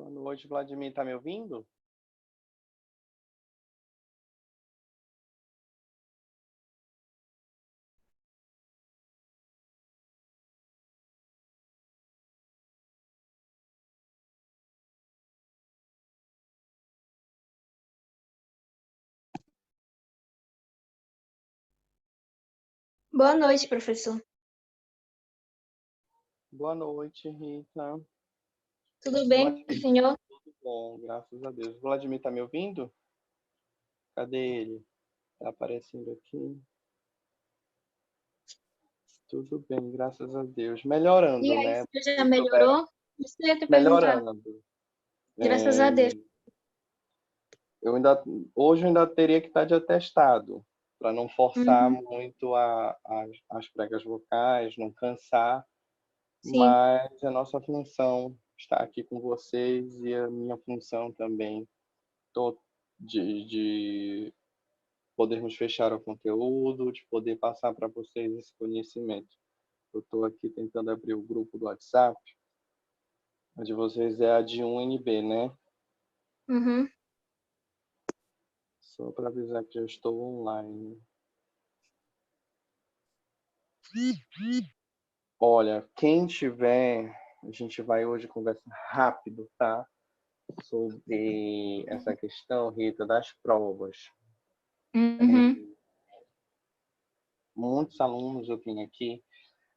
Boa noite, Vladimir. Tá me ouvindo? Boa noite, professor. Boa noite, Rita. Tudo bem, Vladimir, senhor? tudo bom, graças a Deus. Vladimir tá me ouvindo? Cadê ele? Tá aparecendo aqui. Tudo bem, graças a Deus. E Melhorando, aí, né? você já Vocês souberam? melhorou? Isso que eu ia te perguntar. Melhorando. Graças a Deus. Hoje eu ainda teria que estar de atestado, para não forçar Uhum, muito as pregas vocais, não cansar, sim, mas a nossa função está aqui com vocês e a minha função também de podermos fechar o conteúdo, de poder passar para vocês esse conhecimento. Eu estou aqui tentando abrir o grupo do WhatsApp. A de vocês é a de 1NB, né? uhum. Só para avisar que já estou online. Olha, quem tiver, a gente vai hoje conversar rápido, tá? Sobre essa questão, Rita, das provas. Uhum. Muitos alunos eu vim aqui,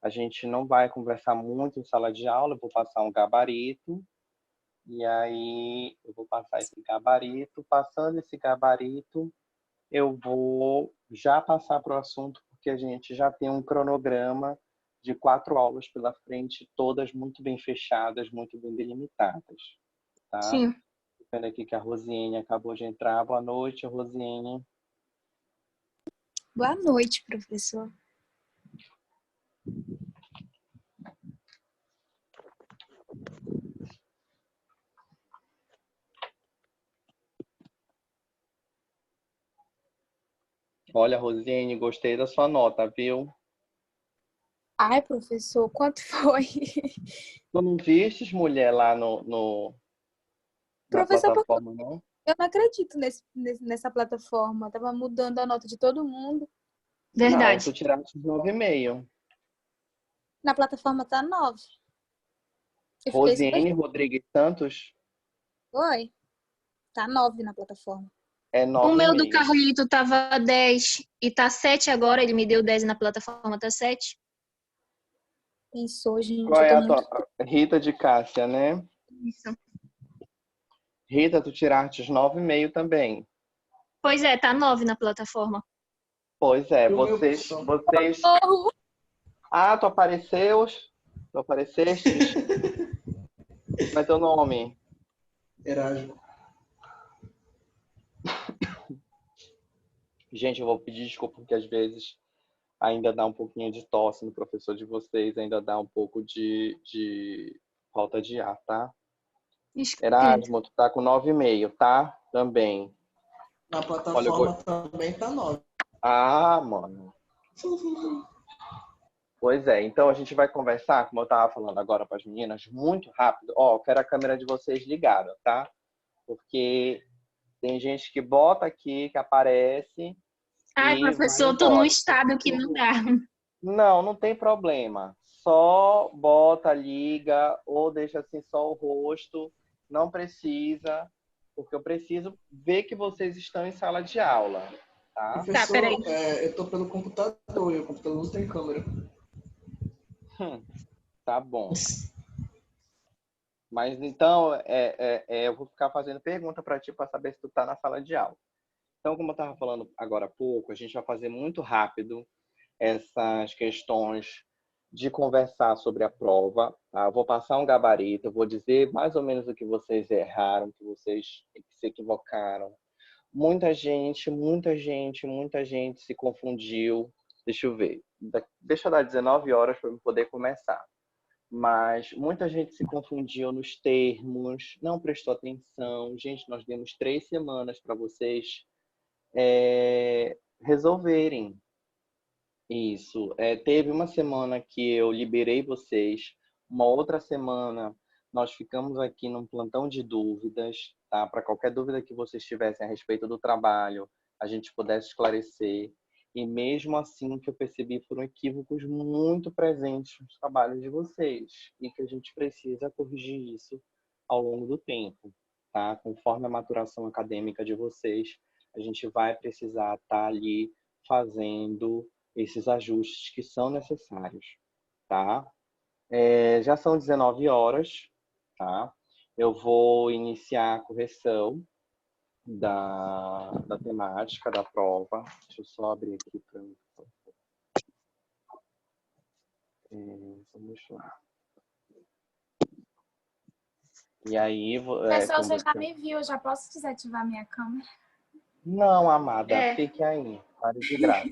a gente não vai conversar muito em sala de aula, eu vou passar um gabarito, e aí eu vou passar esse gabarito. Passando esse gabarito, eu vou já passar para o assunto, porque a gente já tem um cronograma de 4 aulas pela frente, todas muito bem fechadas, muito bem delimitadas, tá? Sim. Vendo aqui que a Rosiane acabou de entrar. Boa noite, Rosiane. Boa noite, professor. Olha, Rosiane, gostei da sua nota, viu? Ai, professor, quanto foi? Tu não vistes mulher lá na Professor, porque plataforma, não? eu não acredito nessa plataforma. Tava mudando a nota de todo mundo. Não, tu Verdade. tiraste 9,5. Na plataforma tá 9. Eu fiquei super... Rosiane Rodrigues Santos Oi? Tá 9 na plataforma. é O meu do 9,5. Carlito tava 10 e tá 7 agora. Ele me deu 10 na plataforma, tá 7. Pensou, gente, Qual eu é tô a muito... tua? Rita de Cássia, né? Isso. Rita, tu tiraste 9,5 também. Pois é, tá 9 na plataforma. Pois é, E o meu, vocês... Oh, Ah, tu apareceu? Tu aparecestes? Como é teu nome? Erasmo. Gente, eu vou pedir desculpa porque às vezes ainda dá um pouquinho de tosse no professor de vocês, ainda dá um pouco de falta de ar, tá? Entendo. Erasmo, tu tá com 9,5, tá? Também. Na Olha, plataforma também tá 9. Ah, mano. Pois é, então a gente vai conversar, como eu tava falando agora para as meninas, muito rápido. Ó, eu quero a câmera de vocês ligada, tá? Porque tem gente que bota aqui, que aparece Ai, e vai professor, tô num embora. estado que não dá. Não, não tem problema. Só bota, liga ou deixa assim só o rosto. Não precisa, porque eu preciso ver que vocês estão em sala de aula, tá? Tá, peraí. Professor, eu tô pelo computador e o computador não tem câmera. Tá bom. Mas então, eu vou ficar fazendo pergunta para ti para saber se tu tá na sala de aula. Então, como eu estava falando agora há pouco, a gente vai fazer muito rápido essas questões de conversar sobre a prova. Tá? Eu vou passar um gabarito, eu vou dizer mais ou menos o que vocês erraram, que vocês se equivocaram. Muita gente se confundiu. Deixa eu ver. Deixa eu dar 19 horas para eu poder começar. Mas muita gente se confundiu nos termos, não prestou atenção. Gente, nós demos 3 semanas para vocês resolverem isso. Teve uma semana que eu liberei vocês, uma outra semana nós ficamos aqui num plantão de dúvidas, tá? Para qualquer dúvida que vocês tivessem a respeito do trabalho, a gente pudesse esclarecer. E mesmo assim, que eu percebi foram equívocos muito presentes nos trabalhos de vocês e que a gente precisa corrigir isso ao longo do tempo, tá? Conforme a maturação acadêmica de vocês, a gente vai precisar estar ali fazendo esses ajustes que são necessários, tá? Já são 19 horas, tá? Eu vou iniciar a correção da temática da prova. Deixa eu só abrir aqui para mim. Deixa eu... E aí... Pessoal, você já me viu, já posso desativar minha câmera? Não, amada, fique aí. Pare de graça.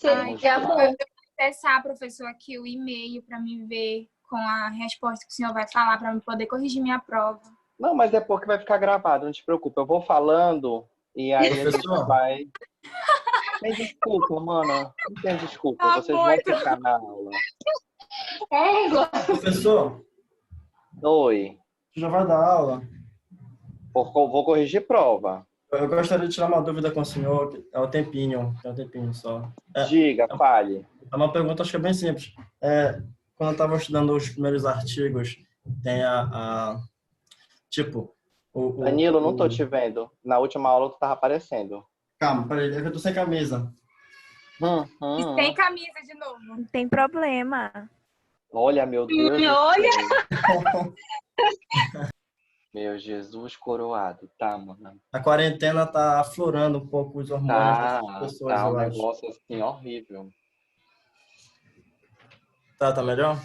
Ai, eu vou acessar, professor, aqui o e-mail para me ver com a resposta que o senhor vai falar para eu poder corrigir minha prova. Não, mas é porque vai ficar gravado, não te preocupe. Eu vou falando e aí a gente vai... Tem desculpa, mana. Não tem desculpa. Tá Vocês muito. vão ficar na aula. Professor, Oi. já vai dar aula. Vou corrigir prova. Eu gostaria de tirar uma dúvida com o senhor. É um tempinho só. Diga, fale. É uma pergunta, acho que é bem simples. Quando eu estava estudando os primeiros artigos, tem tipo... Danilo, não tô te vendo. Na última aula tu tava aparecendo. Calma, peraí, é que eu tô sem camisa. E sem camisa de novo. Não tem problema. Olha, meu Deus. Olha! Meu Jesus coroado. Tá, mano. A quarentena tá aflorando um pouco os hormônios das pessoas, tá um eu acho. negócio assim horrível. Tá melhor?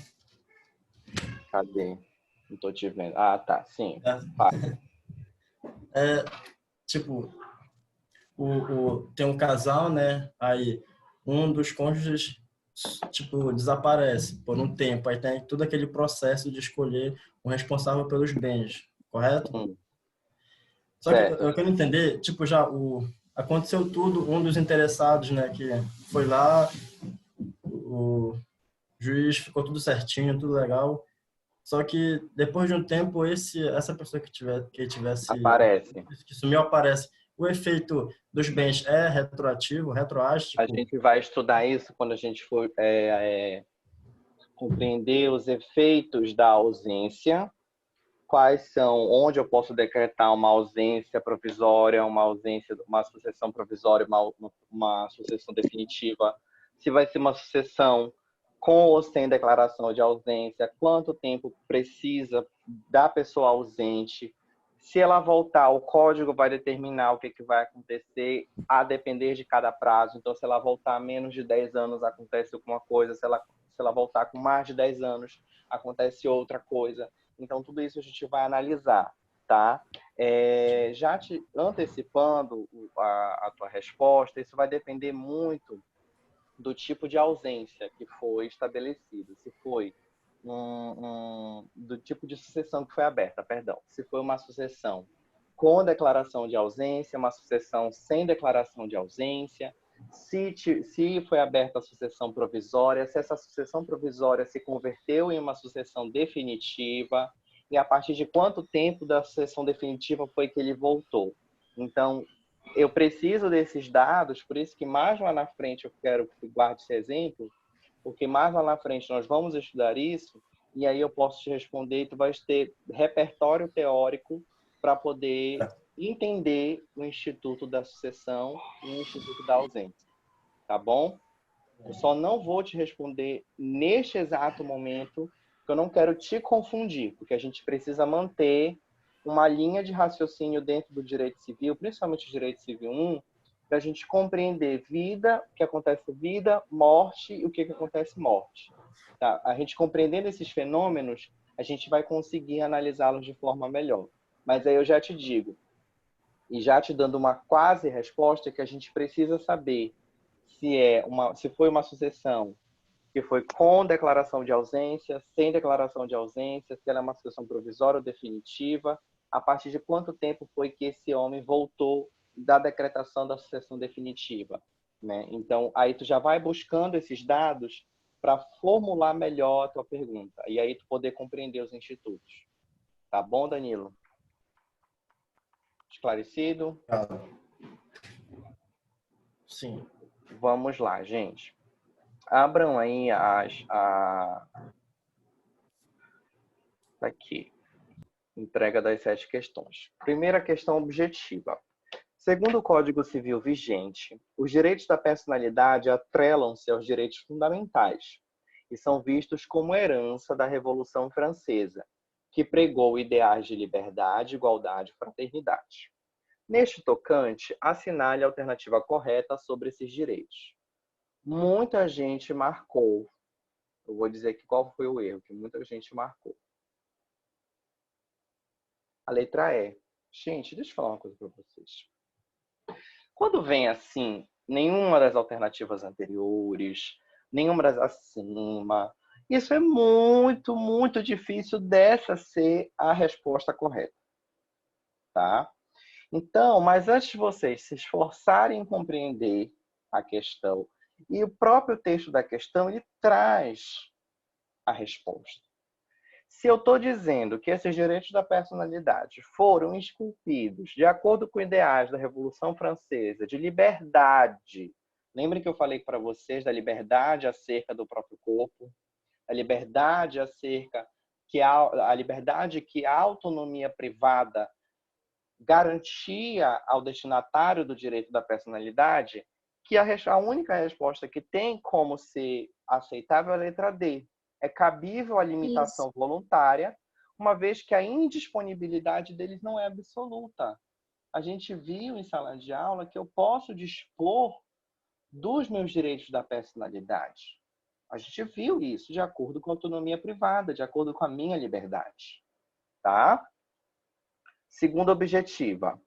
Cadê? Não tô te vendo. Ah, tá. Sim. Tipo, tem um casal, né? Aí um dos cônjuges, tipo, desaparece por um tempo. Aí tem todo aquele processo de escolher o responsável pelos bens, correto? Só que eu quero entender, tipo, aconteceu tudo, um dos interessados, né, que foi lá, o juiz ficou tudo certinho, tudo legal. Só que depois de um tempo, essa pessoa que tivesse aparece. Que sumiu, aparece. O efeito dos bens é retroativo, retroástico? A gente vai estudar isso quando a gente for compreender os efeitos da ausência. Quais são, onde eu posso decretar uma ausência provisória, uma sucessão provisória, uma sucessão definitiva. Se vai ser uma sucessão com ou sem declaração de ausência, quanto tempo precisa da pessoa ausente. Se ela voltar, o código vai determinar o que vai acontecer a depender de cada prazo. Então, se ela voltar a menos de 10 anos, acontece alguma coisa. Se ela voltar com mais de 10 anos, acontece outra coisa. Então, tudo isso a gente vai analisar, tá? Já te antecipando a tua resposta, isso vai depender muito do tipo de ausência que foi estabelecido. Se foi do tipo de sucessão que foi aberta, perdão. Se foi uma sucessão com declaração de ausência, uma sucessão sem declaração de ausência, se foi aberta a sucessão provisória, se essa sucessão provisória se converteu em uma sucessão definitiva, e a partir de quanto tempo da sucessão definitiva foi que ele voltou. Então, eu preciso desses dados, por isso que mais lá na frente eu quero que tu guarde esse exemplo, porque mais lá na frente nós vamos estudar isso, e aí eu posso te responder, e tu vais ter repertório teórico para poder entender o Instituto da Sucessão e o Instituto da Ausência. Tá bom? Eu só não vou te responder neste exato momento, porque eu não quero te confundir, porque a gente precisa manter uma linha de raciocínio dentro do direito civil, principalmente o direito civil 1, para a gente compreender vida, o que acontece vida, morte e o que acontece morte. Tá? A gente compreendendo esses fenômenos, a gente vai conseguir analisá-los de forma melhor. Mas aí eu já te digo, e já te dando uma quase resposta, que a gente precisa saber se foi uma sucessão que foi com declaração de ausência, sem declaração de ausência, se ela é uma sucessão provisória ou definitiva, a partir de quanto tempo foi que esse homem voltou da decretação da sucessão definitiva, né? Então, aí tu já vai buscando esses dados para formular melhor a tua pergunta e aí tu poder compreender os institutos. Tá bom, Danilo? Esclarecido? Sim. Vamos lá, gente. Abram aí aqui. Entrega das 7 questões. Primeira questão objetiva. Segundo o Código Civil vigente, os direitos da personalidade atrelam-se aos direitos fundamentais e são vistos como herança da Revolução Francesa, que pregou ideais de liberdade, igualdade e fraternidade. Neste tocante, assinale a alternativa correta sobre esses direitos. Muita gente marcou. Eu vou dizer aqui qual foi o erro que muita gente marcou. A letra E. Gente, deixa eu falar uma coisa para vocês. Quando vem assim, nenhuma das alternativas anteriores, nenhuma das acima, isso é muito, muito difícil dessa ser a resposta correta. Tá? Então, mas antes de vocês se esforçarem em compreender a questão, e o próprio texto da questão, ele traz a resposta. Se eu estou dizendo que esses direitos da personalidade foram esculpidos de acordo com ideais da Revolução Francesa, de liberdade, lembrem que eu falei para vocês da liberdade acerca do próprio corpo, a liberdade acerca a liberdade que a autonomia privada garantia ao destinatário do direito da personalidade, que a única resposta que tem como ser aceitável é a letra D. É cabível a limitação voluntária, uma vez que a indisponibilidade deles não é absoluta. A gente viu em sala de aula que eu posso dispor dos meus direitos da personalidade. A gente viu isso de acordo com a autonomia privada, de acordo com a minha liberdade. Tá? Segunda objetiva.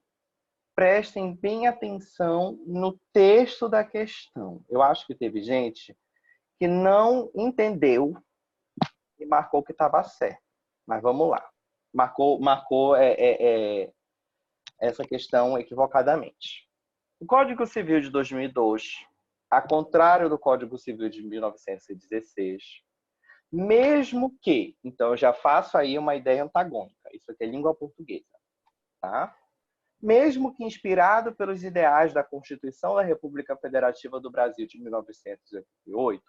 Prestem bem atenção no texto da questão. Eu acho que teve gente que não entendeu e marcou que estava certo. Mas vamos lá. Marcou essa questão equivocadamente. O Código Civil de 2002, ao contrário do Código Civil de 1916, mesmo que, então eu já faço aí uma ideia antagônica, isso aqui é língua portuguesa, tá? Mesmo que inspirado pelos ideais da Constituição da República Federativa do Brasil de 1988,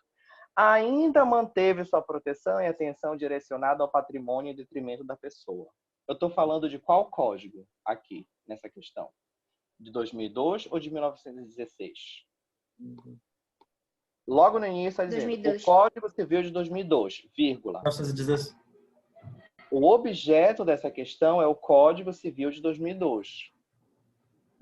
ainda manteve sua proteção e atenção direcionada ao patrimônio em detrimento da pessoa. Eu estou falando de qual código aqui, nessa questão? De 2002 ou de 1916? Logo no início, está dizendo 2002. o Código Civil de 2002, vírgula. 1916. O objeto dessa questão é o Código Civil de 2002.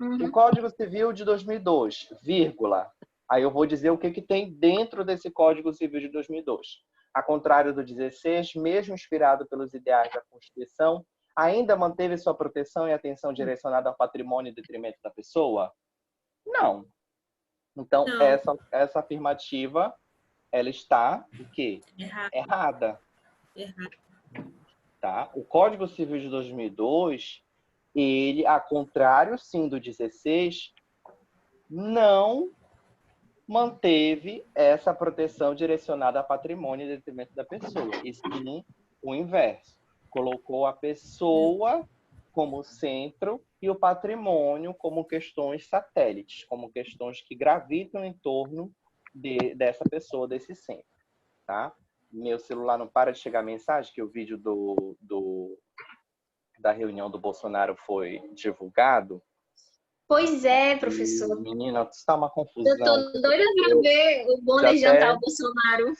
O Código Civil de 2002, vírgula. Aí eu vou dizer o que tem dentro desse Código Civil de 2002. A contrário do 16, mesmo inspirado pelos ideais da Constituição, ainda manteve sua proteção e atenção direcionada ao patrimônio em detrimento da pessoa? Não. Então, Não. essa afirmativa, ela está o quê? Errada. Tá? O Código Civil de 2002, ele, ao contrário, sim, do 16, não manteve essa proteção direcionada a patrimônio em detrimento da pessoa. E sim, o inverso. Colocou a pessoa como centro e o patrimônio como questões satélites, como questões que gravitam em torno dessa pessoa, desse centro. Tá? Meu celular não para de chegar mensagem, que o vídeo da reunião do Bolsonaro foi divulgado. Pois é, professor. Menina, está uma confusão. Eu tô doida pra ver o bom de jantar o Bolsonaro.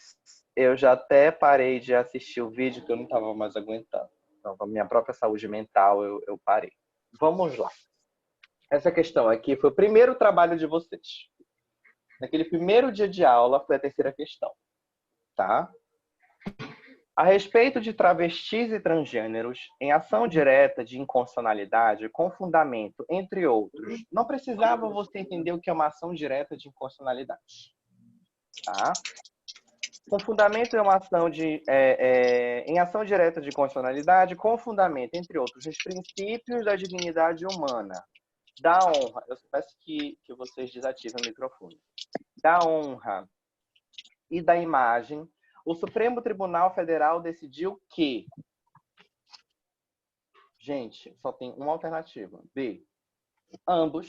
Eu já até parei de assistir o vídeo, que eu não estava mais aguentando. Então, com a minha própria saúde mental, eu parei. Vamos lá. Essa questão aqui foi o primeiro trabalho de vocês. Naquele primeiro dia de aula, foi a terceira questão. Tá? A respeito de travestis e transgêneros, em ação direta de inconstitucionalidade, com fundamento, entre outros, não precisava você entender o que é uma ação direta de inconstitucionalidade. Tá? Com fundamento em uma ação em ação direta de inconstitucionalidade, com fundamento, entre outros, nos princípios da dignidade humana, da honra. Eu peço que vocês desativem o microfone. Da honra, e da imagem, o Supremo Tribunal Federal decidiu que... Gente, só tem uma alternativa. B. Ambos,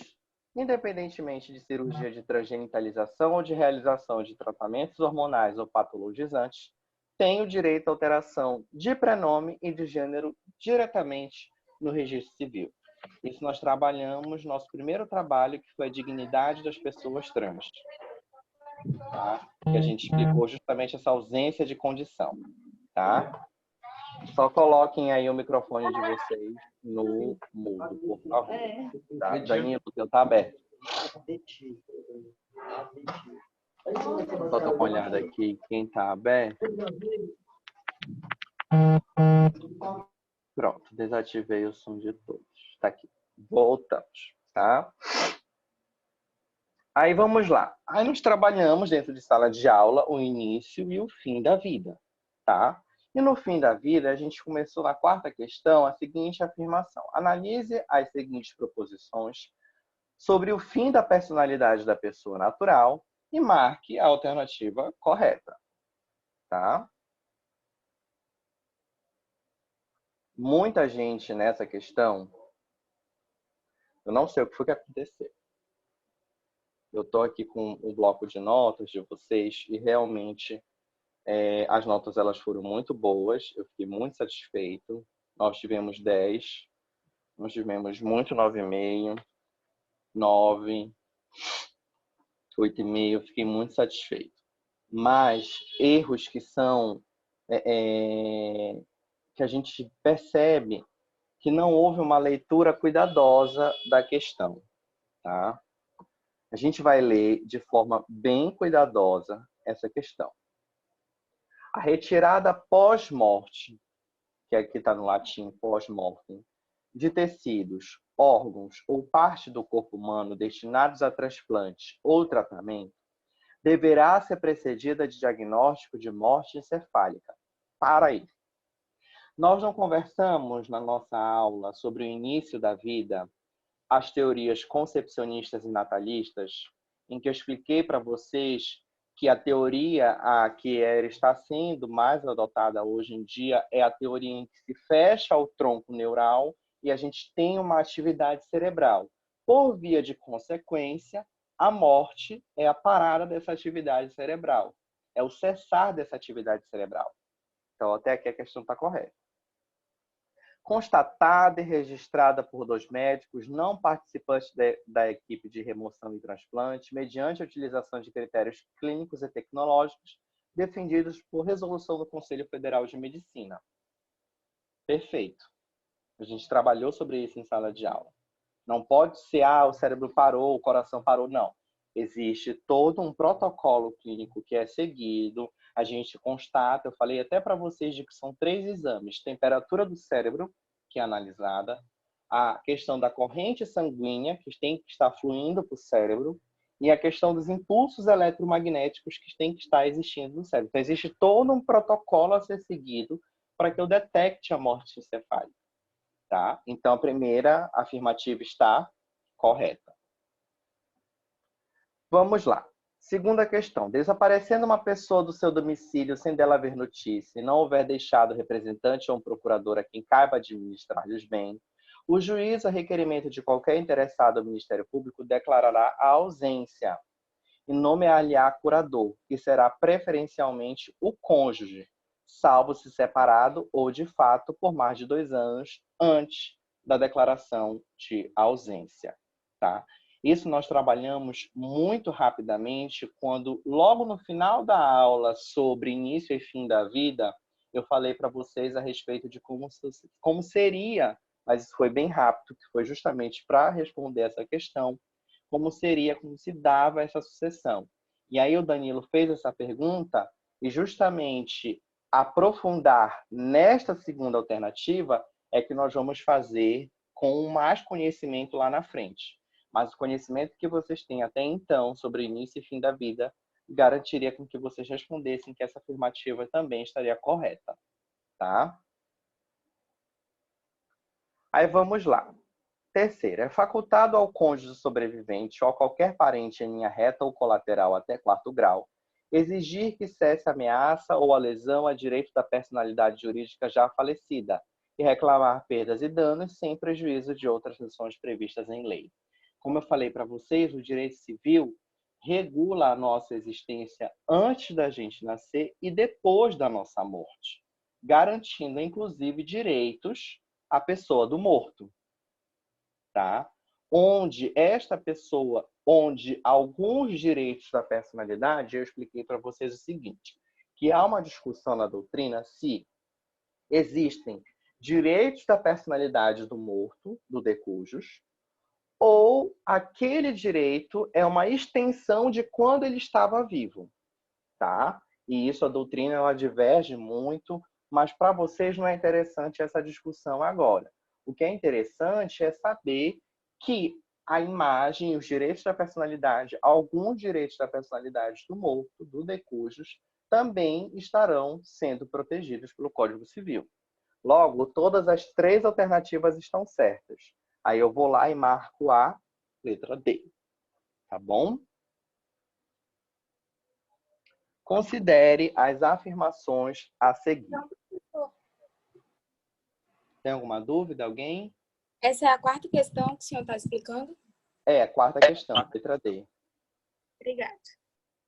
independentemente de cirurgia de transgenitalização ou de realização de tratamentos hormonais ou patologizantes, têm o direito à alteração de prenome e de gênero diretamente no registro civil. Isso nós trabalhamos, nosso primeiro trabalho, que foi a dignidade das pessoas trans. Tá? Que a gente explicou justamente essa ausência de condição. Tá? Só coloquem aí o microfone de vocês no mudo, por favor. Tá? Danilo, o teu tá aberto. Só dar uma olhada aqui quem tá aberto. Pronto, desativei o som de todos. Tá aqui. Voltamos, tá? Aí vamos lá. Aí nós trabalhamos dentro de sala de aula o início e o fim da vida, tá? E no fim da vida, a gente começou na quarta questão a seguinte afirmação. Analise as seguintes proposições sobre o fim da personalidade da pessoa natural e marque a alternativa correta, tá? Muita gente nessa questão, eu não sei o que foi que aconteceu. Eu estou aqui com o bloco de notas de vocês e realmente as notas elas foram muito boas. Eu fiquei muito satisfeito. Nós tivemos 10, nós tivemos muito 9,5, 9, 8,5. Eu fiquei muito satisfeito. Mas erros que são que a gente percebe que não houve uma leitura cuidadosa da questão, tá? A gente vai ler de forma bem cuidadosa essa questão. A retirada pós-morte, que aqui está no latim pós-mortem, de tecidos, órgãos ou parte do corpo humano destinados a transplante ou tratamento, deverá ser precedida de diagnóstico de morte encefálica. Para aí. Nós não conversamos na nossa aula sobre o início da vida, as teorias concepcionistas e natalistas, em que eu expliquei para vocês que a teoria que está sendo mais adotada hoje em dia é a teoria em que se fecha o tronco neural e a gente tem uma atividade cerebral. Por via de consequência, a morte é a parada dessa atividade cerebral. É o cessar dessa atividade cerebral. Então, até aqui a questão está correta. Constatada e registrada por 2 médicos não participantes da equipe de remoção e transplante, mediante a utilização de critérios clínicos e tecnológicos defendidos por resolução do Conselho Federal de Medicina. Perfeito. A gente trabalhou sobre isso em sala de aula. Não pode ser, o cérebro parou, o coração parou, não. Existe todo um protocolo clínico que é seguido, a gente constata, eu falei até para vocês de que são 3 exames, temperatura do cérebro, que é analisada, a questão da corrente sanguínea, que tem que estar fluindo para o cérebro, e a questão dos impulsos eletromagnéticos que tem que estar existindo no cérebro. Então, existe todo um protocolo a ser seguido para que eu detecte a morte encefálica. Tá? Então, a primeira afirmativa está correta. Vamos lá. Segunda questão. Desaparecendo uma pessoa do seu domicílio sem dela haver notícia e não houver deixado representante ou um procurador a quem caiba administrar-lhes bem, o juiz, a requerimento de qualquer interessado ao Ministério Público, declarará a ausência e nomear-lhe-á curador, que será preferencialmente o cônjuge, salvo se separado ou, de fato, por mais de 2 anos antes da declaração de ausência. Tá? Isso nós trabalhamos muito rapidamente quando, logo no final da aula sobre início e fim da vida, eu falei para vocês a respeito de como seria, mas isso foi bem rápido, que foi justamente para responder essa questão, como se dava essa sucessão. E aí o Danilo fez essa pergunta e justamente aprofundar nesta segunda alternativa é que nós vamos fazer com mais conhecimento lá na frente. Mas o conhecimento que vocês têm até então sobre início e fim da vida garantiria com que vocês respondessem que essa afirmativa também estaria correta, tá? Aí vamos lá. Terceira, é facultado ao cônjuge sobrevivente ou a qualquer parente em linha reta ou colateral até 4º grau Exigir que cesse a ameaça ou a lesão a direito da personalidade jurídica já falecida e reclamar perdas e danos sem prejuízo de outras ações previstas em lei. Como eu falei para vocês, o direito civil regula a nossa existência antes da gente nascer e depois da nossa morte, garantindo, inclusive, direitos à pessoa do morto, tá? Onde alguns direitos da personalidade, eu expliquei para vocês o seguinte, que há uma discussão na doutrina se existem direitos da personalidade do morto, do decujus, ou aquele direito é uma extensão de quando ele estava vivo, tá? E isso a doutrina ela diverge muito, mas para vocês não é interessante essa discussão agora. O que é interessante é saber que a imagem, os direitos da personalidade, alguns direitos da personalidade do morto, do decujus, também estarão sendo protegidos pelo Código Civil. Logo, todas as 3 alternativas estão certas. Aí eu vou lá e marco a letra D. Tá bom? Considere as afirmações a seguir. Tem alguma dúvida, alguém? Essa é a quarta questão que o senhor está explicando? É, quarta questão, letra D. Obrigada.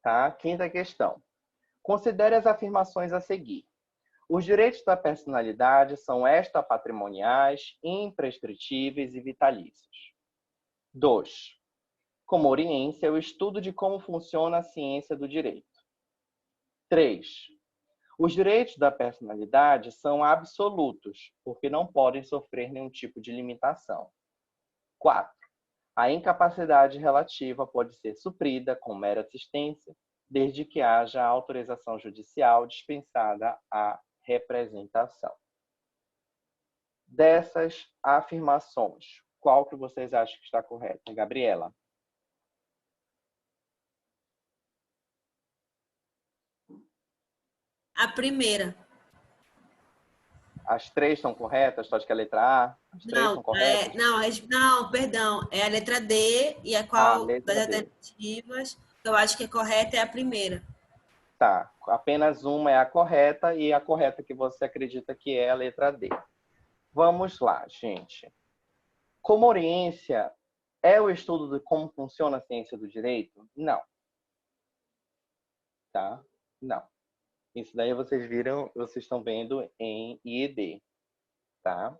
Tá? Quinta questão. Considere as afirmações a seguir. Os direitos da personalidade são extrapatrimoniais, imprescritíveis e vitalícios. 2. Como oriência, o estudo de como funciona a ciência do direito. 3. Os direitos da personalidade são absolutos, porque não podem sofrer nenhum tipo de limitação. 4. A incapacidade relativa pode ser suprida com mera assistência, desde que haja autorização judicial dispensada à representação. Dessas afirmações, qual que vocês acham que está correta? Gabriela? A primeira. As 3 estão corretas? Tu acha que é a letra A? As 3 estão corretas? Não, perdão. É a letra D e a qual das D. alternativas que eu acho que é correta é a primeira. Tá, apenas uma é a correta e a correta que você acredita que é a letra D. Vamos lá, gente. Como oriência, é o estudo de como funciona a ciência do direito? Não. Tá? Não. Isso daí vocês viram, vocês estão vendo em IED. Tá?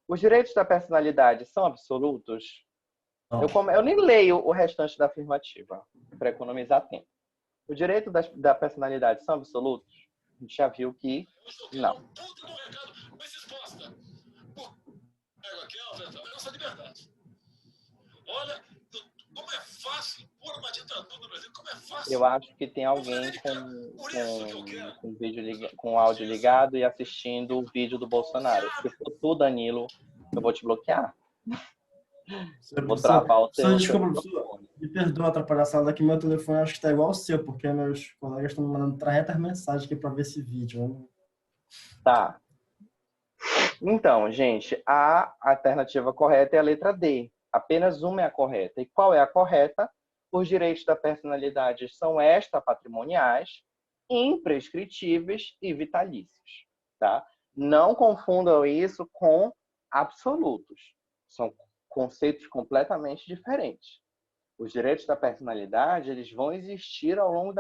Os direitos da personalidade são absolutos? Eu nem leio o restante da afirmativa, para economizar tempo. Os direitos da personalidade são absolutos? A gente já viu que não. Olha, como é fácil pôr uma ditadura no Brasil, como é fácil. Eu acho que tem alguém com o áudio ligado e assistindo o vídeo do Bolsonaro. Se for tu, Danilo, eu vou te bloquear. Vou travar o teu. Desculpa, professor. Me perdoa atrapalhar a sala aqui, meu telefone acho que está igual ao seu, porque meus colegas estão me mandando 300 mensagens aqui para ver esse vídeo. Tá. Então, gente, a alternativa correta é a letra D. Apenas uma é a correta. E qual é a correta? Os direitos da personalidade são extrapatrimoniais, imprescritíveis e vitalícios. Tá? Não confundam isso com absolutos. São conceitos completamente diferentes. Os direitos da personalidade, eles vão existir ao longo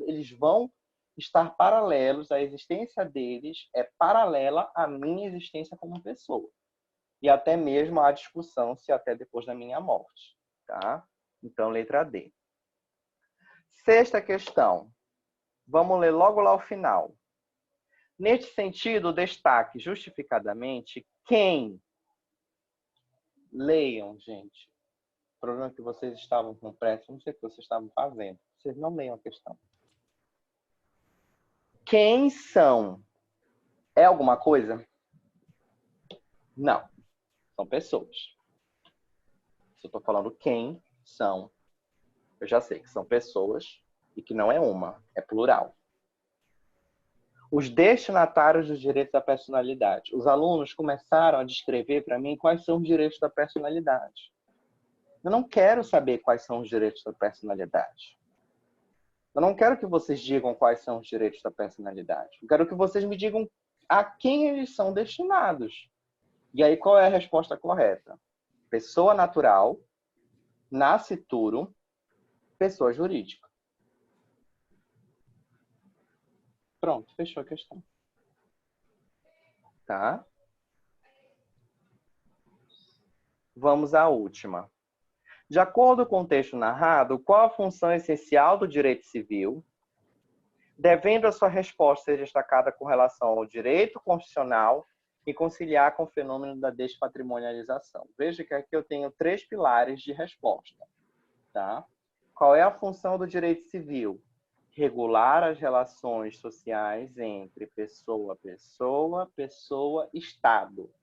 eles vão estar paralelos, a existência deles é paralela à minha existência como pessoa. E até mesmo à discussão se até depois da minha morte, tá? Então, letra D. Sexta questão. Vamos ler logo lá o final. Neste sentido, destaque justificadamente quem. Leiam, gente. O problema é que vocês estavam com pressa, não sei o que vocês estavam fazendo. Vocês não leiam a questão. Quem são? É alguma coisa? Não. São pessoas. Se eu estou falando quem são, eu já sei que são pessoas e que não é uma, é plural. Os destinatários dos direitos da personalidade. Os alunos começaram a descrever para mim quais são os direitos da personalidade. Eu não quero saber quais são os direitos da personalidade. Eu não quero que vocês digam quais são os direitos da personalidade. Eu quero que vocês me digam a quem eles são destinados. E aí, qual é a resposta correta? Pessoa natural, nascituro, pessoa jurídica. Pronto, fechou a questão. Tá? Vamos à última. De acordo com o texto narrado, qual a função essencial do direito civil, devendo a sua resposta ser destacada com relação ao direito constitucional e conciliar com o fenômeno da despatrimonialização? Veja que aqui eu tenho 3 pilares de resposta. Tá? Qual é a função do direito civil? Regular as relações sociais entre pessoa, Estado.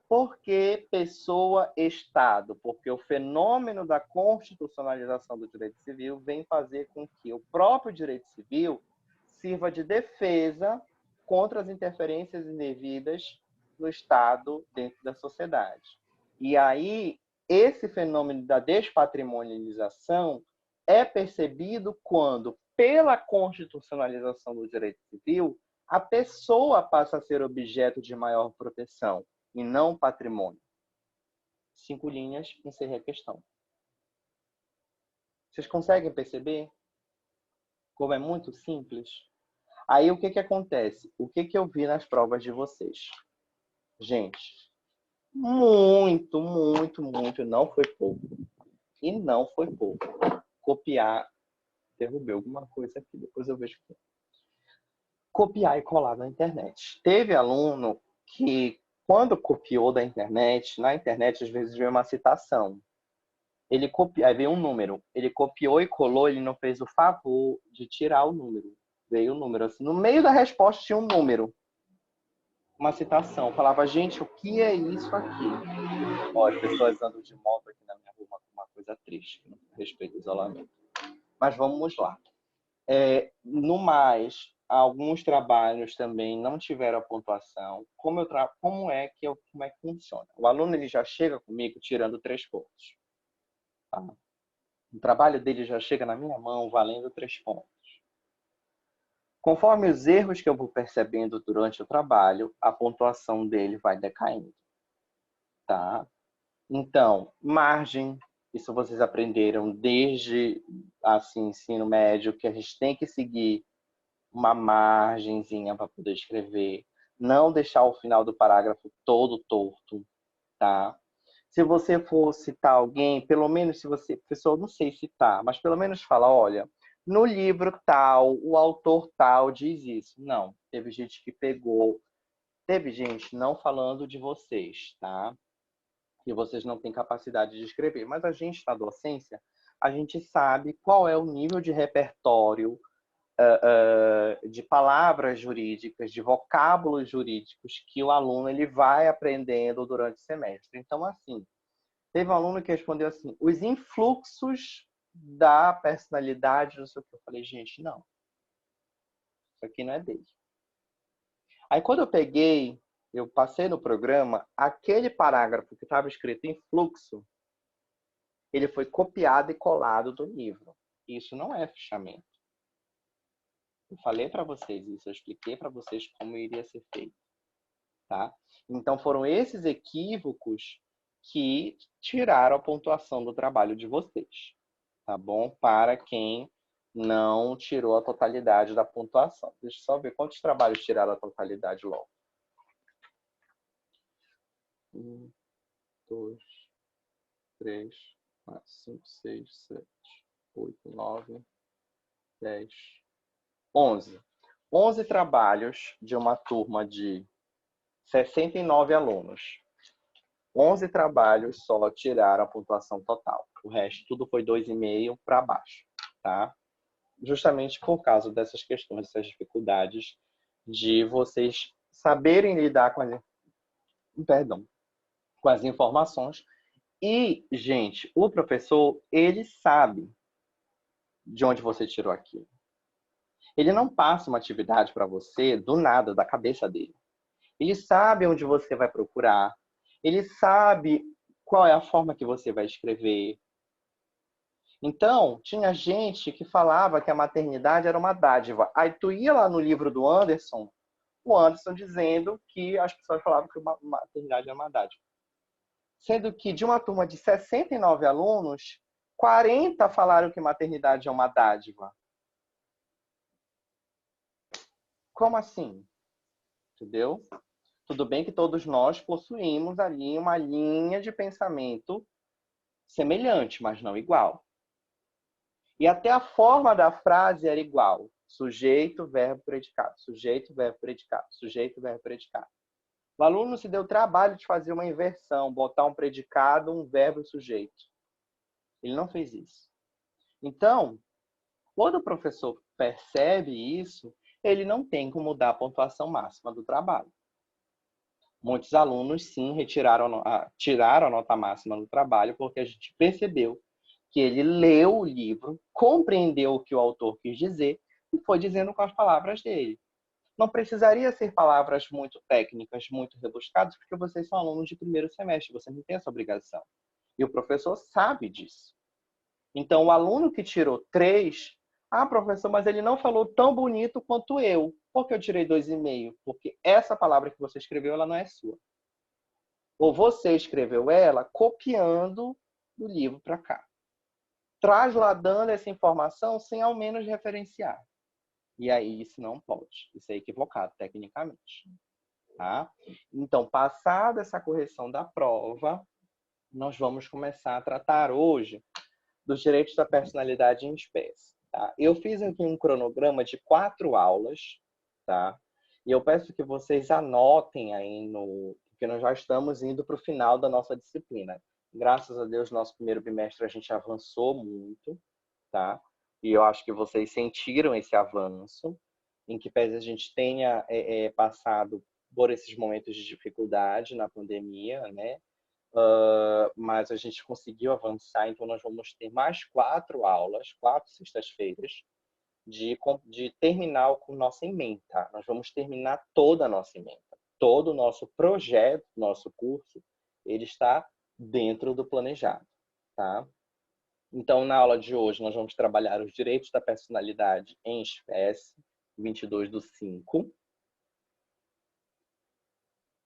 Por que pessoa, Estado? Porque o fenômeno da constitucionalização do direito civil vem fazer com que o próprio direito civil sirva de defesa contra as interferências indevidas do Estado dentro da sociedade. E aí, esse fenômeno da despatrimonialização é percebido quando, pela constitucionalização do direito civil, a pessoa passa a ser objeto de maior proteção e não o patrimônio. 5 linhas, encerrei a questão. Vocês conseguem perceber como é muito simples? Aí o que acontece? O que eu vi nas provas de vocês? Gente, muito, não foi pouco. E não foi pouco. Copiar, derrubei alguma coisa aqui, depois eu vejo. Copiar e colar na internet. Teve aluno que, quando copiou da internet, na internet às vezes veio uma citação. Ele copiou, aí veio um número. Ele copiou e colou, ele não fez o favor de tirar o número. Veio o número. Assim, no meio da resposta tinha um número. Uma citação. Eu falava, gente, o que é isso aqui? Olha, pessoas andam de moto aqui na minha rua, uma coisa triste, a respeito do isolamento. Mas vamos lá. No mais, alguns trabalhos também não tiveram a pontuação. Como é que funciona? O aluno ele já chega comigo tirando 3 pontos. Tá? O trabalho dele já chega na minha mão valendo 3 pontos. Conforme os erros que eu vou percebendo durante o trabalho, a pontuação dele vai decaindo. Tá? Então, margem, isso vocês aprenderam desde assim, ensino médio, que a gente tem que seguir uma margenzinha para poder escrever. Não deixar o final do parágrafo todo torto. Tá? Se você for citar alguém, pelo menos se você... Pessoal, não sei citar, mas pelo menos fala, olha, no livro tal, o autor tal diz isso. Não, teve gente que pegou... Teve gente não falando de vocês, tá? E vocês não têm capacidade de escrever. Mas a gente, na docência, a gente sabe qual é o nível de repertório de palavras jurídicas, de vocábulos jurídicos que o aluno ele vai aprendendo durante o semestre. Então, assim, teve um aluno que respondeu assim, os influxos da personalidade, não sei o que. Eu falei, gente, não. Isso aqui não é dele. Aí, quando eu peguei, eu passei no programa, aquele parágrafo que estava escrito em fluxo, ele foi copiado e colado do livro. Isso não é fichamento. Eu falei para vocês isso, eu expliquei para vocês como iria ser feito. Tá? Então, foram esses equívocos que tiraram a pontuação do trabalho de vocês. Tá bom? Para quem não tirou a totalidade da pontuação. Deixa eu só ver quantos trabalhos tiraram a totalidade logo. 1, 2, 3, 4, 5, 6, 7, 8, 9, 10, 11. 11 trabalhos de uma turma de 69 alunos. 11 trabalhos só tiraram a pontuação total. O resto tudo foi 2,5 para baixo, tá? Justamente por causa dessas questões, dessas dificuldades de vocês saberem lidar com as informações. E, gente, o professor, ele sabe de onde você tirou aquilo. Ele não passa uma atividade para você do nada, da cabeça dele. Ele sabe onde você vai procurar. Ele sabe qual é a forma que você vai escrever. Então, tinha gente que falava que a maternidade era uma dádiva. Aí tu ia lá no livro do Anderson, o Anderson dizendo que as pessoas falavam que a maternidade era uma dádiva. Sendo que de uma turma de 69 alunos, 40 falaram que maternidade é uma dádiva. Como assim? Entendeu? Tudo bem que todos nós possuímos ali uma linha de pensamento semelhante, mas não igual. E até a forma da frase era igual. Sujeito, verbo, predicado. Sujeito, verbo, predicado. Sujeito, verbo, predicado. O aluno se deu o trabalho de fazer uma inversão, botar um predicado, um verbo e sujeito. Ele não fez isso. Então, quando o professor percebe isso, ele não tem como mudar a pontuação máxima do trabalho. Muitos alunos, sim, tiraram a nota máxima no trabalho, porque a gente percebeu que ele leu o livro, compreendeu o que o autor quis dizer e foi dizendo com as palavras dele. Não precisaria ser palavras muito técnicas, muito rebuscadas, porque vocês são alunos de primeiro semestre, você não tem essa obrigação. E o professor sabe disso. Então, o aluno que tirou 3, professor, mas ele não falou tão bonito quanto eu. Por que eu tirei 2,5? Porque essa palavra que você escreveu, ela não é sua. Ou você escreveu ela copiando do livro para cá. Trasladando essa informação sem ao menos referenciar. E aí, isso não pode. Isso é equivocado, tecnicamente. Tá? Então, passada essa correção da prova, nós vamos começar a tratar hoje dos direitos da personalidade em espécie. Tá? Eu fiz aqui um cronograma de 4 aulas, tá? E eu peço que vocês anotem aí porque nós já estamos indo para o final da nossa disciplina. Graças a Deus, nosso primeiro bimestre a gente avançou muito, tá? E eu acho que vocês sentiram esse avanço, em que pese a gente tenha passado por esses momentos de dificuldade na pandemia, né? Mas a gente conseguiu avançar, então nós vamos ter mais 4 aulas, 4 sextas-feiras, de terminar com nossa ementa. Nós vamos terminar toda a nossa ementa. Todo o nosso projeto, nosso curso, ele está dentro do planejado, tá? Então, na aula de hoje, nós vamos trabalhar os direitos da personalidade em espécie, 22/5.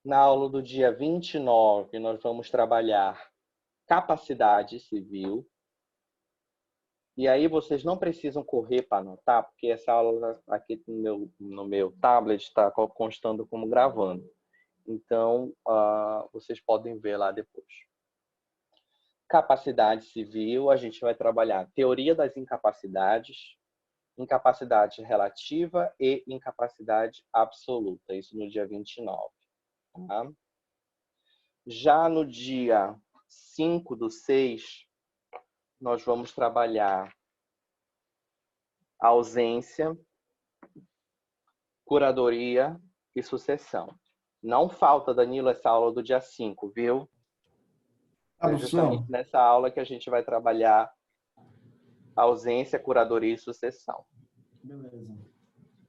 Na aula do dia 29, nós vamos trabalhar capacidade civil. E aí vocês não precisam correr para anotar, porque essa aula aqui no meu tablet está constando como gravando. Então, vocês podem ver lá depois. Capacidade civil, a gente vai trabalhar teoria das incapacidades, incapacidade relativa e incapacidade absoluta. Isso no dia 29. Tá? Já no dia 5/6, nós vamos trabalhar ausência, curadoria e sucessão. Não falta, Danilo, essa aula do dia 5, viu? É justamente nessa aula que a gente vai trabalhar ausência, curadoria e sucessão. Beleza.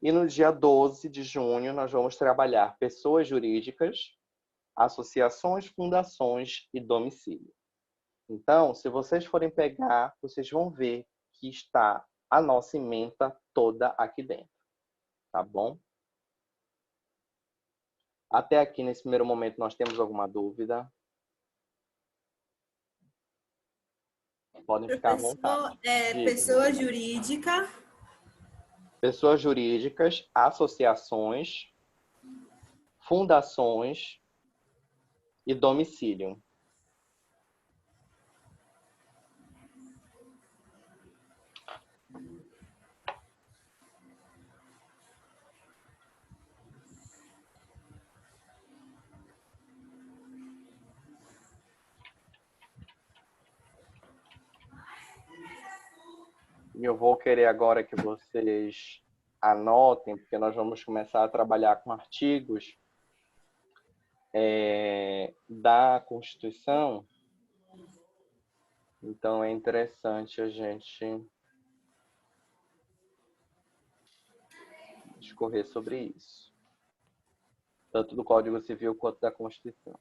E no dia 12 de junho, nós vamos trabalhar pessoas jurídicas, associações, fundações e domicílio. Então, se vocês forem pegar, vocês vão ver que está a nossa ementa toda aqui dentro. Tá bom? Até aqui, nesse primeiro momento, nós temos alguma dúvida? Podem ficar à vontade. Pessoa jurídica. Pessoas jurídicas, associações, fundações e domicílio. E eu vou querer agora que vocês anotem, porque nós vamos começar a trabalhar com artigos da Constituição. Então, é interessante a gente discorrer sobre isso. Tanto do Código Civil quanto da Constituição.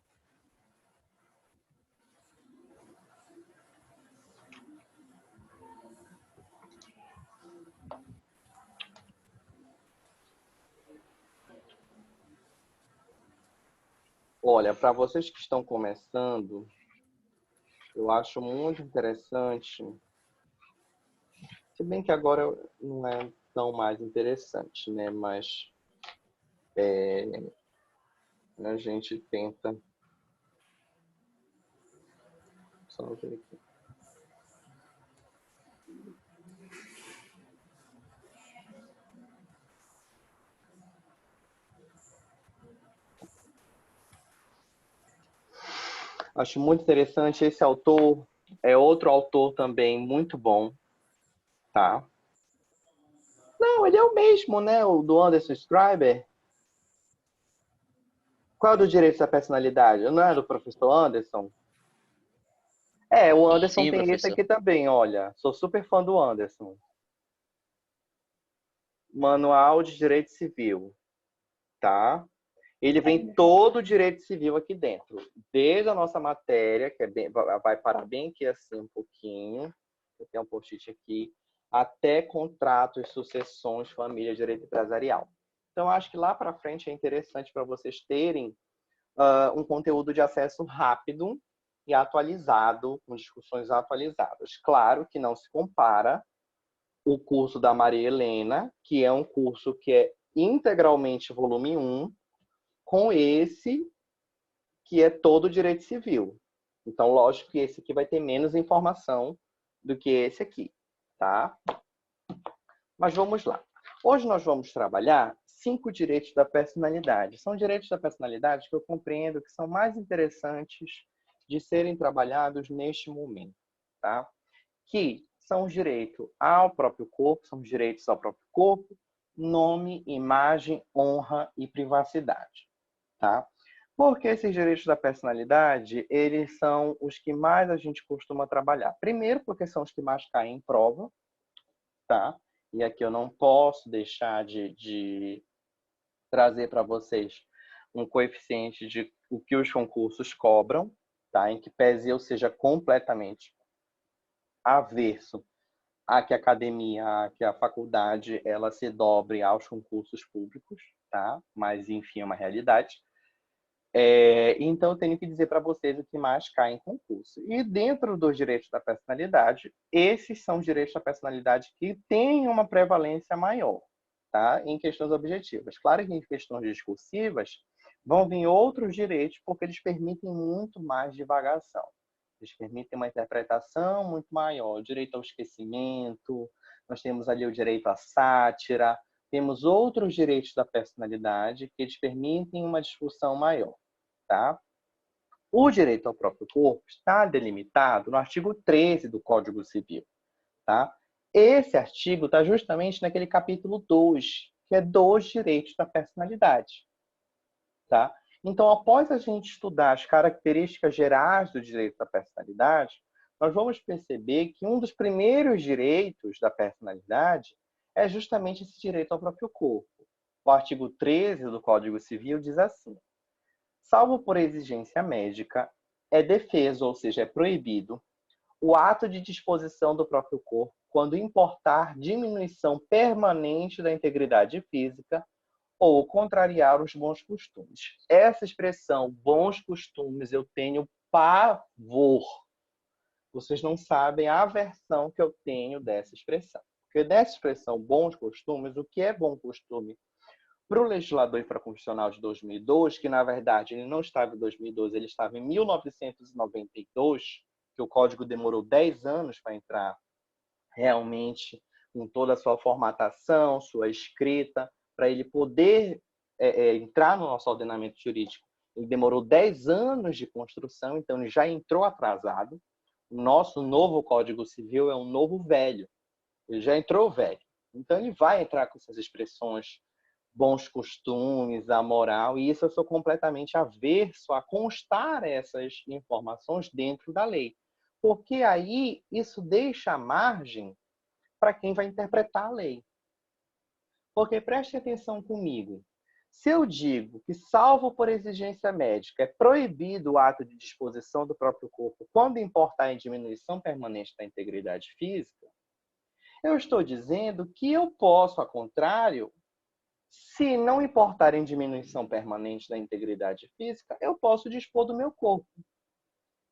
Olha, para vocês que estão começando, eu acho muito interessante, se bem que agora não é tão mais interessante, né? Mas a gente tenta. Só ver aqui. Acho muito interessante esse autor. É outro autor também muito bom, tá? Não, ele é o mesmo, né? O do Anderson Schreiber. Qual é o do direito da personalidade? Não é do professor Anderson? O Anderson Sim, tem esse professor. aqui também, olha. Sou super fã do Anderson. Manual de Direito Civil, tá? Ele vem todo o direito civil aqui dentro. Desde a nossa matéria, que vai parar bem aqui assim um pouquinho. Eu tenho um post-it aqui. Até contratos, sucessões, família, direito empresarial. Então, acho que lá para frente é interessante para vocês terem um conteúdo de acesso rápido e atualizado, com discussões atualizadas. Claro que não se compara o curso da Maria Helena, que é um curso que é integralmente volume 1, com esse que é todo o direito civil. Então, lógico que esse aqui vai ter menos informação do que esse aqui, tá? Mas vamos lá. Hoje nós vamos trabalhar 5 direitos da personalidade. São direitos da personalidade que eu compreendo que são mais interessantes de serem trabalhados neste momento, tá? Que são os direitos ao próprio corpo, são os direitos ao próprio corpo, nome, imagem, honra e privacidade, tá? Porque esses direitos da personalidade, eles são os que mais a gente costuma trabalhar. Primeiro, porque são os que mais caem em prova, tá? E aqui eu não posso deixar de trazer para vocês um coeficiente de o que os concursos cobram, tá? Em que pese eu seja completamente averso a que a academia, a que a faculdade, ela se dobre aos concursos públicos, tá? Mas, enfim, é uma realidade. Então, eu tenho que dizer para vocês o que mais cai em concurso. E dentro dos direitos da personalidade, esses são os direitos da personalidade que têm uma prevalência maior, tá? Em questões objetivas. Claro que em questões discursivas vão vir outros direitos, porque eles permitem muito mais divagação. Eles permitem uma interpretação muito maior. O direito ao esquecimento, nós temos ali o direito à sátira, temos outros direitos da personalidade que eles permitem uma discussão maior, tá? O direito ao próprio corpo está delimitado no artigo 13 do Código Civil, tá? Esse artigo está justamente naquele capítulo 2, que é dos direitos da personalidade, tá? Então, após a gente estudar as características gerais do direito da personalidade, nós vamos perceber que um dos primeiros direitos da personalidade é justamente esse direito ao próprio corpo. O artigo 13 do Código Civil diz assim: salvo por exigência médica, é defeso, ou seja, é proibido, o ato de disposição do próprio corpo quando importar diminuição permanente da integridade física ou contrariar os bons costumes. Essa expressão, bons costumes, eu tenho pavor. Vocês não sabem a aversão que eu tenho dessa expressão. Porque dessa expressão, bons costumes, o que é bom costume? Para o legislador infraconstitucional de 2002, que na verdade ele não estava em 2012, ele estava em 1992, que o código demorou 10 anos para entrar realmente com toda a sua formatação, sua escrita, para ele poder entrar no nosso ordenamento jurídico. Ele demorou 10 anos de construção, então ele já entrou atrasado. O nosso novo Código Civil é um novo velho. Ele já entrou velho. Então ele vai entrar com essas expressões, bons costumes, a moral, e isso eu sou completamente averso a constar essas informações dentro da lei. Porque aí isso deixa margem para quem vai interpretar a lei. Porque preste atenção comigo. Se eu digo que, salvo por exigência médica, é proibido o ato de disposição do próprio corpo quando importar em diminuição permanente da integridade física, eu estou dizendo que eu posso, ao contrário, Se não importar em diminuição permanente da integridade física, eu posso dispor do meu corpo.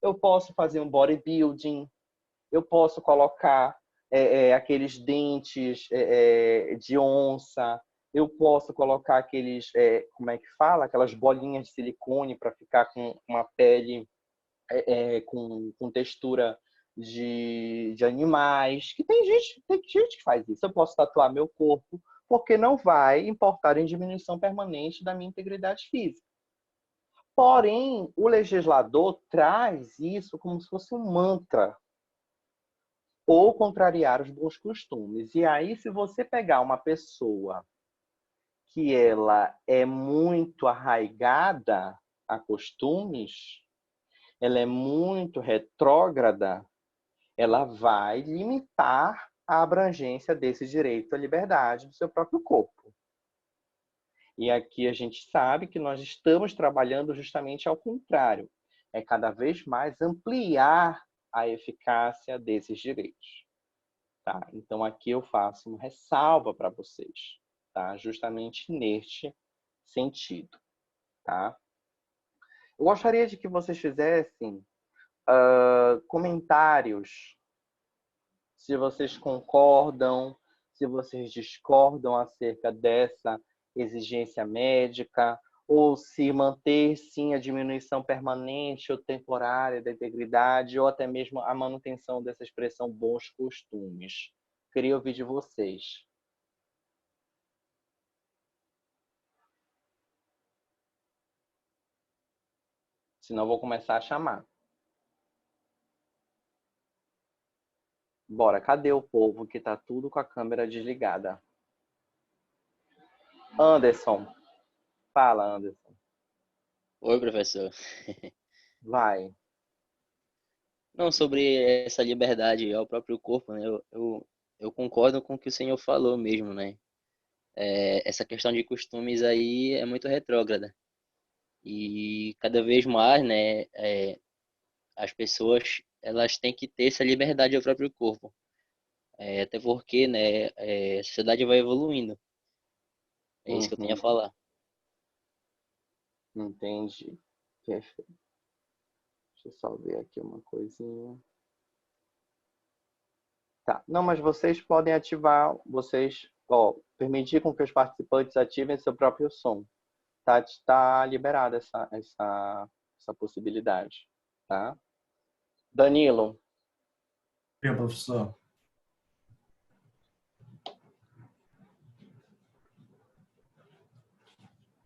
Eu posso fazer um bodybuilding, eu posso colocar aqueles dentes de onça, eu posso colocar aqueles, como é que fala? Aquelas bolinhas de silicone para ficar com uma pele com textura de animais. Que tem gente que faz isso. Eu posso tatuar meu corpo, porque não vai importar em diminuição permanente da minha integridade física. Porém, o legislador traz isso como se fosse um mantra, ou contrariar os bons costumes. E aí, se você pegar uma pessoa que ela é muito arraigada a costumes, ela é muito retrógrada, ela vai limitar a abrangência desse direito à liberdade do seu próprio corpo. E aqui a gente sabe que nós estamos trabalhando justamente ao contrário. É cada vez mais ampliar a eficácia desses direitos. Tá? Então, aqui eu faço uma ressalva para vocês, tá? Justamente neste sentido. Tá? Eu gostaria de que vocês fizessem comentários, se vocês concordam, se vocês discordam acerca dessa exigência médica, ou se manter, sim, a diminuição permanente ou temporária da integridade, ou até mesmo a manutenção dessa expressão bons costumes. Queria ouvir de vocês. Senão, vou começar a chamar. Bora, cadê o povo que tá tudo com a câmera desligada? Anderson. Fala, Anderson. Oi, professor. Vai. Não, sobre essa liberdade ao próprio corpo, né? Eu concordo com o que o senhor falou mesmo, né? Essa questão de costumes aí é muito retrógrada. E cada vez mais, né, as pessoas, elas têm que ter essa liberdade ao próprio corpo. Até porque, né, a sociedade vai evoluindo. É isso que eu tenho a falar. Entendi. Perfeito. Deixa eu só ver aqui uma coisinha. Tá. Não, mas vocês podem ativar, permitir com que os participantes ativem seu próprio som. Tá liberada essa possibilidade, tá? Danilo. Oi, professor.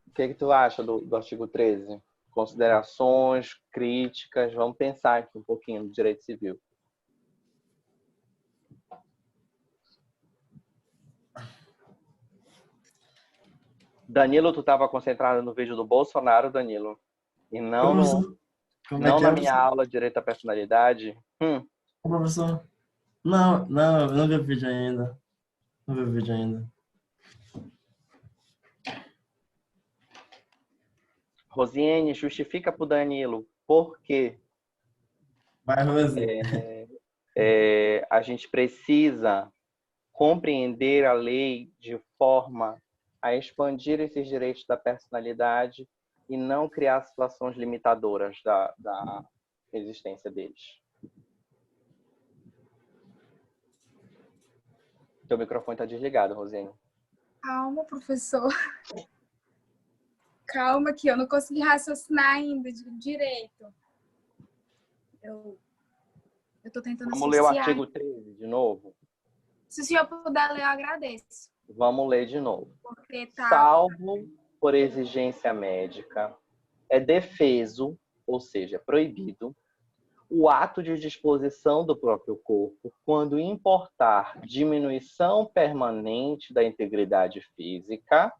O que tu acha do artigo 13? Considerações, críticas, vamos pensar aqui um pouquinho no direito civil. Danilo, tu estava concentrado no vídeo do Bolsonaro, Danilo, e não na minha aula de direito à personalidade. Professor, não, eu não vi o vídeo ainda. Rosiane, justifica para o Danilo por quê? Vai, Rosi. A gente precisa compreender a lei de forma a expandir esses direitos da personalidade e não criar situações limitadoras da existência deles. Teu microfone está desligado, Rosiane. Calma, professor. Calma que eu não consegui raciocinar ainda direito. Eu tô tentando Vamos ler o artigo 13 de novo? Se o senhor puder ler, eu agradeço. Vamos ler de novo. Porque tá... Salvo por exigência médica, é defeso, ou seja, proibido, o ato de disposição do próprio corpo quando importar diminuição permanente da integridade física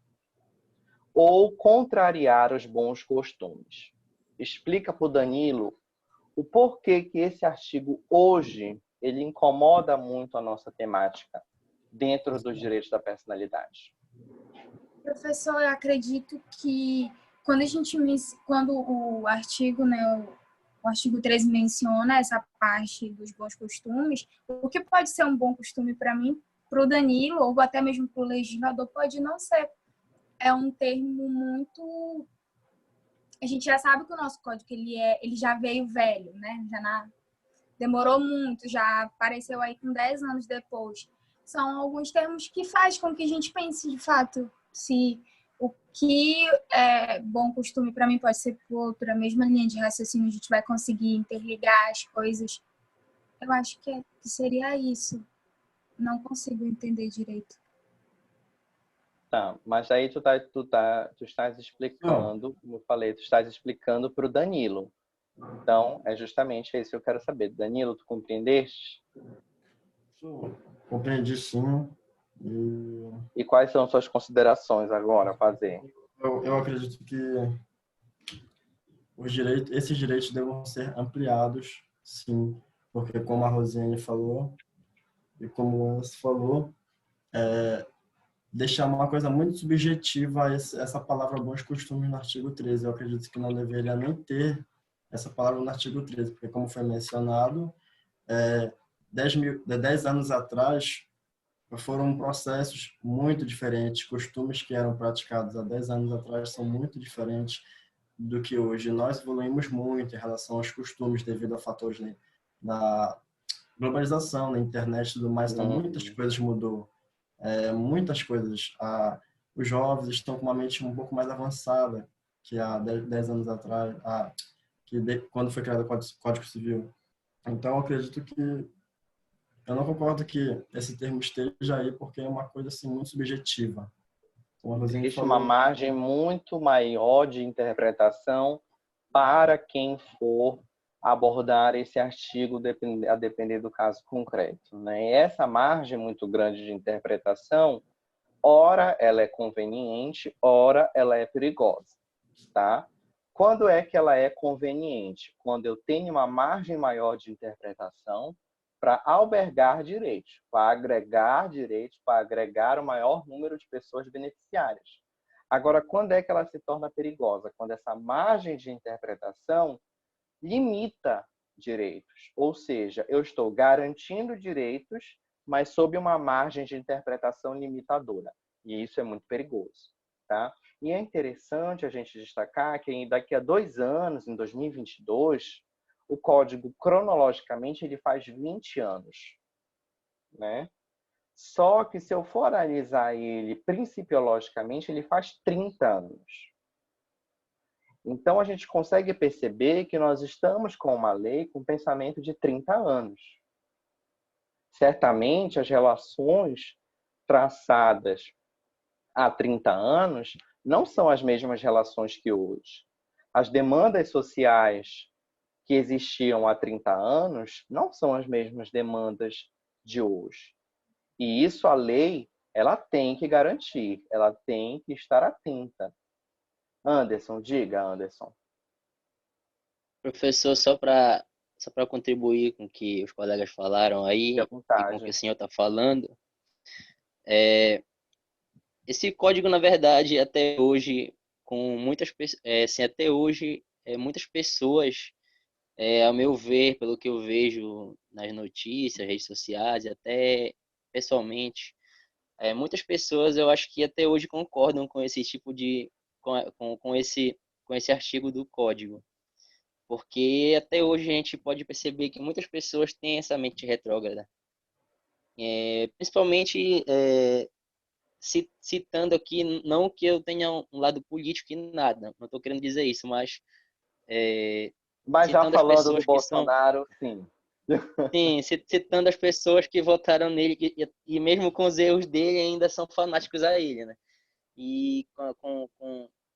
ou contrariar os bons costumes. Explica para o Danilo o porquê que esse artigo hoje ele incomoda muito a nossa temática dentro dos direitos da personalidade. Professor, eu acredito que quando o artigo, né, o artigo 13 menciona essa parte dos bons costumes, o que pode ser um bom costume para mim, para o Danilo, ou até mesmo para o legislador, pode não ser é um termo muito... A gente já sabe que o nosso código ele já veio velho, né? Demorou muito, já apareceu aí com 10 anos depois. São alguns termos que faz com que a gente pense, de fato, se o que é bom costume para mim pode ser para o outro, a mesma linha de raciocínio, a gente vai conseguir interligar as coisas. Eu acho que seria isso. Não consigo entender direito. Tá, mas aí tu estás explicando, como eu falei, tu estás explicando para o Danilo. Então, é justamente isso que eu quero saber. Danilo, tu compreendeste? Compreendi, sim. E quais são suas considerações agora a fazer? Eu acredito que esses direitos devam ser ampliados, sim, porque como a Rosiane falou e como o Anderson falou, deixar uma coisa muito subjetiva a essa palavra bons costumes no artigo 13. Eu acredito que não deveria nem ter essa palavra no artigo 13, porque como foi mencionado, 10 anos atrás foram processos muito diferentes, costumes que eram praticados há 10 anos atrás são muito diferentes do que hoje. Nós evoluímos muito em relação aos costumes devido a fatores da globalização, na internet e tudo mais, então muitas coisas mudou. Muitas coisas. Os jovens estão com uma mente um pouco mais avançada que há 10 anos atrás, quando foi criado o Código Civil. Então, eu acredito que eu não concordo que esse termo esteja aí porque é uma coisa assim, muito subjetiva. Como a Rosiane Existe falou, uma margem muito maior de interpretação para quem for abordar esse artigo a depender do caso concreto, né? E essa margem muito grande de interpretação, ora ela é conveniente, ora ela é perigosa, tá? Quando é que ela é conveniente? Quando eu tenho uma margem maior de interpretação para albergar direitos, para agregar direitos, para agregar o maior número de pessoas beneficiárias. Agora, quando é que ela se torna perigosa? Quando essa margem de interpretação limita direitos. Ou seja, eu estou garantindo direitos, mas sob uma margem de interpretação limitadora. E isso é muito perigoso. Tá? E é interessante a gente destacar que daqui a 2 anos, em 2022, o código, cronologicamente, ele faz 20 anos. Né? Só que, se eu for analisar ele principiologicamente, ele faz 30 anos. Então, a gente consegue perceber que nós estamos com uma lei com pensamento de 30 anos. Certamente, as relações traçadas há 30 anos não são as mesmas relações que hoje. As demandas sociais que existiam há 30 anos não são as mesmas demandas de hoje. E isso a lei, ela tem que garantir, ela tem que estar atenta. Anderson, diga, Anderson. Professor, só para contribuir com o que os colegas falaram aí Fique à e com o vontade. que o senhor está falando, esse código, na verdade, até hoje, com muitas assim, até hoje, muitas pessoas, ao meu ver, pelo que eu vejo nas notícias, redes sociais, e até pessoalmente, muitas pessoas, eu acho que até hoje concordam com esse tipo de, com esse artigo do código. Porque até hoje a gente pode perceber que muitas pessoas têm essa mente retrógrada. Principalmente citando aqui, não que eu tenha um lado político e nada, não estou querendo dizer isso, mas Mas já citando as falando do pessoas que são... Bolsonaro, sim. Sim, citando as pessoas que votaram nele e mesmo com os erros dele ainda são fanáticos a ele, né? E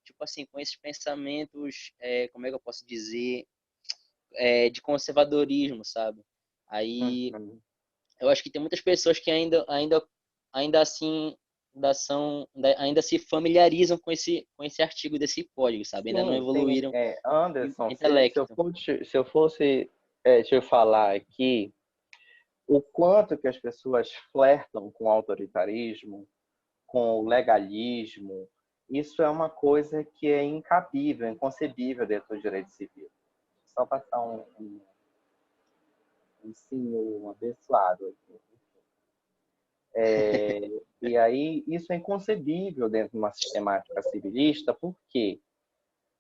tipo assim, com esses pensamentos, como é que eu posso dizer, de conservadorismo, sabe? Aí eu acho que tem muitas pessoas que ainda assim ainda se familiarizam com esse artigo desse código, sabe? Ainda não evoluíram Anderson, intelecto. se eu fosse te falar aqui o quanto que as pessoas flertam com o autoritarismo, com o legalismo, isso é uma coisa que é incabível, inconcebível dentro do direito civil. Só passar um senhor abençoado aqui. E aí, isso é inconcebível dentro de uma sistemática civilista, porque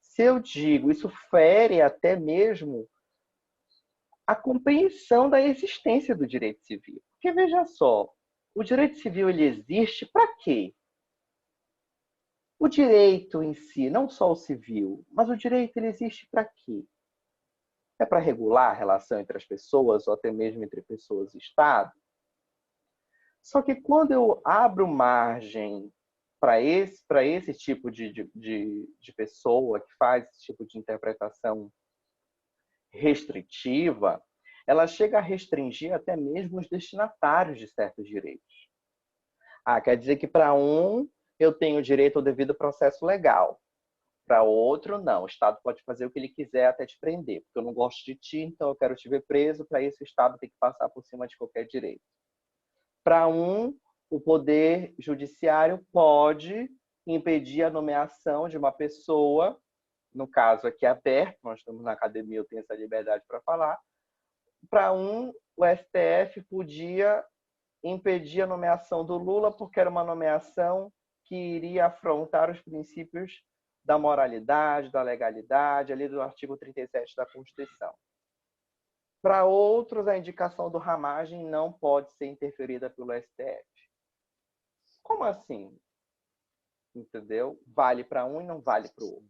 se eu digo, isso fere até mesmo a compreensão da existência do direito civil. Porque, veja só, o direito civil ele existe para quê? O direito em si, não só o civil, mas o direito ele existe para quê? É para regular a relação entre as pessoas, ou até mesmo entre pessoas e Estado? Só que quando eu abro margem para esse tipo de pessoa que faz esse tipo de interpretação restritiva, ela chega a restringir até mesmo os destinatários de certos direitos. Quer dizer que para um eu tenho direito ao devido processo legal. Para outro, não. O Estado pode fazer o que ele quiser até te prender. Porque eu não gosto de ti, então eu quero te ver preso. Para isso, o Estado tem que passar por cima de qualquer direito. Para um, o Poder Judiciário pode impedir a nomeação de uma pessoa, no caso aqui aberto, nós estamos na academia, eu tenho essa liberdade para falar. Para um, o STF podia impedir a nomeação do Lula porque era uma nomeação que iria afrontar os princípios da moralidade, da legalidade, ali do artigo 37 da Constituição. Para outros, a indicação do ramagem não pode ser interferida pelo STF. Como assim? Entendeu? Vale para um e não vale para o outro.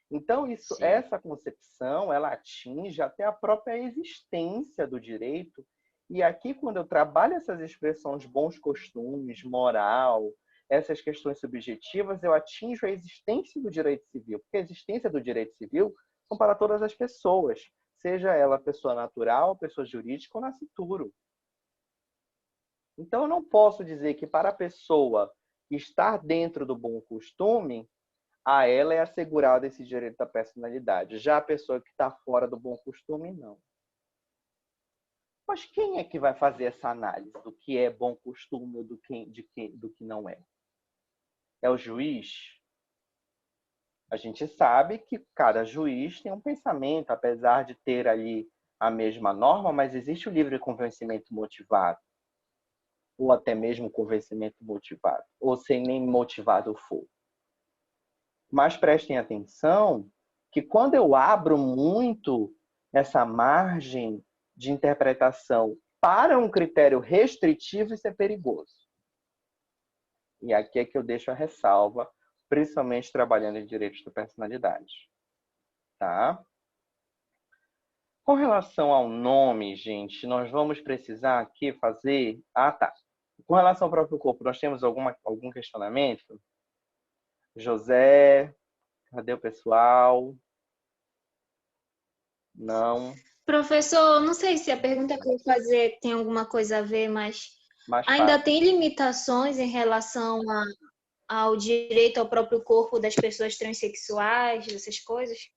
Então, essa concepção, ela atinge até a própria existência do direito. E aqui, quando eu trabalho essas expressões bons costumes, moral, essas questões subjetivas, eu atinjo a existência do direito civil. Porque a existência do direito civil são para todas as pessoas, seja ela pessoa natural, pessoa jurídica ou nascituro. Então, eu não posso dizer que para a pessoa estar dentro do bom costume, a ela é assegurado esse direito da personalidade. Já a pessoa que está fora do bom costume, não. Mas quem é que vai fazer essa análise do que é bom costume ou do que não é? É o juiz? A gente sabe que cada juiz tem um pensamento, apesar de ter ali a mesma norma, mas existe o livre convencimento motivado, ou até mesmo convencimento motivado, ou sem nem motivado for. Mas prestem atenção que quando eu abro muito essa margem de interpretação para um critério restritivo, isso é perigoso. E aqui é que eu deixo a ressalva, principalmente trabalhando em direitos da personalidade. Tá? Com relação ao nome, gente, nós vamos precisar aqui fazer... tá. Com relação ao próprio corpo, nós temos algum questionamento? José, cadê o pessoal? Não. Professor, não sei se a pergunta que eu vou fazer tem alguma coisa a ver, mas ainda fácil. tem limitações em relação ao direito ao próprio corpo das pessoas transexuais, essas coisas?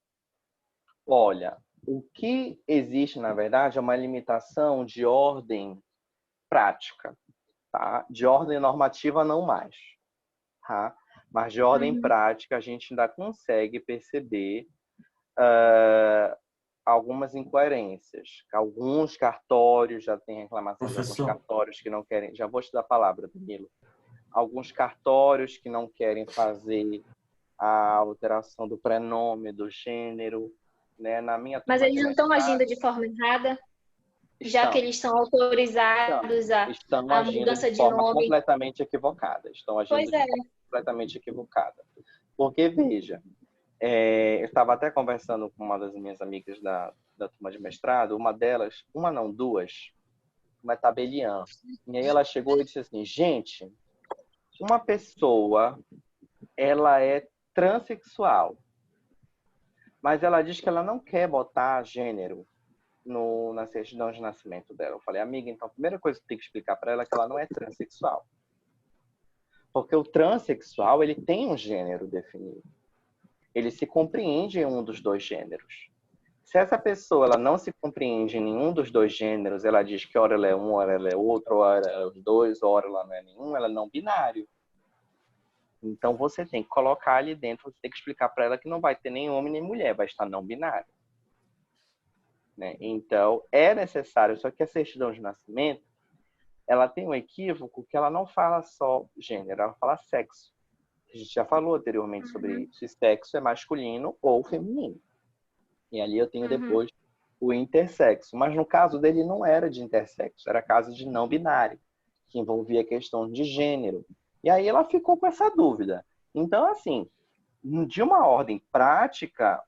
Olha, o que existe, na verdade, é uma limitação de ordem prática, tá? De ordem normativa, não mais, tá? Mas de ordem prática, a gente ainda consegue perceber algumas incoerências. Alguns cartórios já têm reclamação de alguns cartórios que não querem... Já vou te dar a palavra, Danilo. Alguns cartórios que não querem fazer a alteração do prenome, do gênero, né? Na minha Mas eles não estão agindo de forma errada? Já que eles são autorizados a mudança de forma nome. completamente equivocada. Estão agindo de forma completamente equivocada. Porque, veja, eu estava até conversando com uma das minhas amigas da turma de mestrado, uma delas, uma não, duas, uma tabeliã. E aí ela chegou e disse assim, gente, uma pessoa, ela é transexual, mas ela diz que ela não quer botar gênero na certidão de nascimento dela. Eu falei, amiga, então a primeira coisa que tem que explicar para ela é que ela não é transexual. Porque o transexual, ele tem um gênero definido. Ele se compreende em um dos dois gêneros. Se essa pessoa ela não se compreende em nenhum dos dois gêneros, ela diz que ora ela é um, ora ela é outro, ora ela é os dois, ora ela não é nenhum, ela é não binário. Então você tem que colocar ali dentro, você tem que explicar para ela que não vai ter nem homem nem mulher, vai estar não binário. Né? Então, é necessário, só que a certidão de nascimento, ela tem um equívoco que ela não fala só gênero, ela fala sexo. A gente já falou anteriormente sobre isso. Se sexo é masculino ou feminino. E ali eu tenho depois o intersexo. Mas no caso dele não era de intersexo, era caso de não binário, que envolvia a questão de gênero. E aí ela ficou com essa dúvida. Então, assim, de uma ordem prática,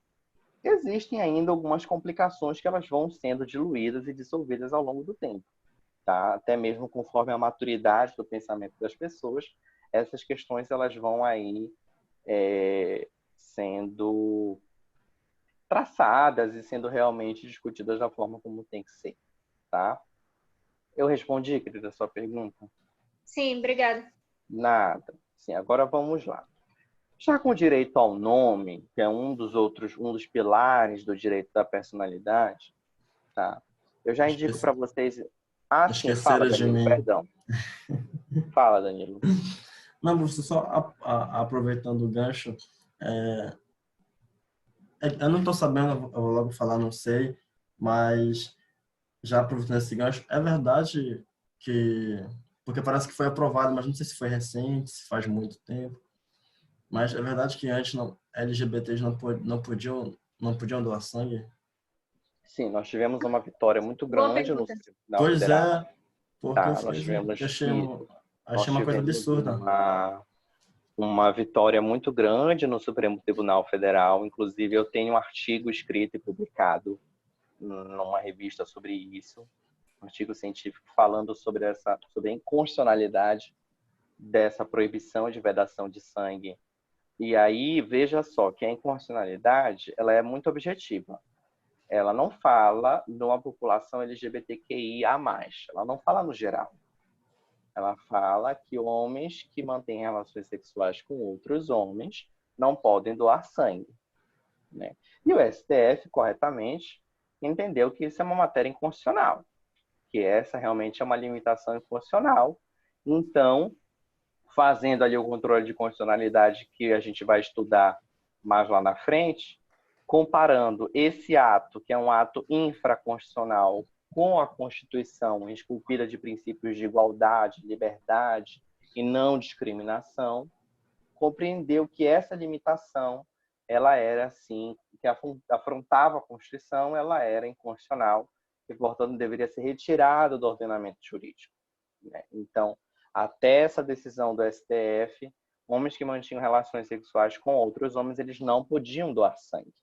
existem ainda algumas complicações que elas vão sendo diluídas e dissolvidas ao longo do tempo. Tá? Até mesmo conforme a maturidade do pensamento das pessoas, essas questões elas vão aí sendo traçadas e sendo realmente discutidas da forma como tem que ser. Tá? Eu respondi, querida, a sua pergunta? Sim, obrigada. Nada. Sim, agora vamos lá. Já com direito ao nome, que é um dos pilares do direito da personalidade, tá? Eu já indico para vocês. Ah, sim, fala, Danilo, perdão. Fala, Danilo. Não, professor, só aproveitando o gancho, eu não estou sabendo, eu vou logo falar, não sei, mas já aproveitando esse gancho, é verdade que, porque parece que foi aprovado, mas não sei se foi recente, se faz muito tempo, mas é verdade que antes LGBTs não podiam doar sangue? Sim, nós tivemos uma vitória muito grande no Tribunal Pois Federal. é, porque Tá, eu nós tivemos achei uma coisa absurda. Uma vitória muito grande no Supremo Tribunal Federal. Inclusive, eu tenho um artigo escrito e publicado numa revista sobre isso, um artigo científico falando sobre a inconstitucionalidade dessa proibição de vedação de sangue. E aí, veja só, que a inconstitucionalidade ela é muito objetiva. Ela não fala de uma população LGBTQIA+, ela não fala no geral. Ela fala que homens que mantêm relações sexuais com outros homens não podem doar sangue. Né? E o STF, corretamente, entendeu que isso é uma matéria inconstitucional, que essa realmente é uma limitação inconstitucional. Então, fazendo ali o controle de constitucionalidade que a gente vai estudar mais lá na frente, comparando esse ato, que é um ato infraconstitucional, com a Constituição esculpida de princípios de igualdade, liberdade e não discriminação, compreendeu que essa limitação ela era, assim, que afrontava a Constituição, ela era inconstitucional e, portanto, deveria ser retirada do ordenamento jurídico. Né? Então, até essa decisão do STF, homens que mantinham relações sexuais com outros homens, eles não podiam doar sangue.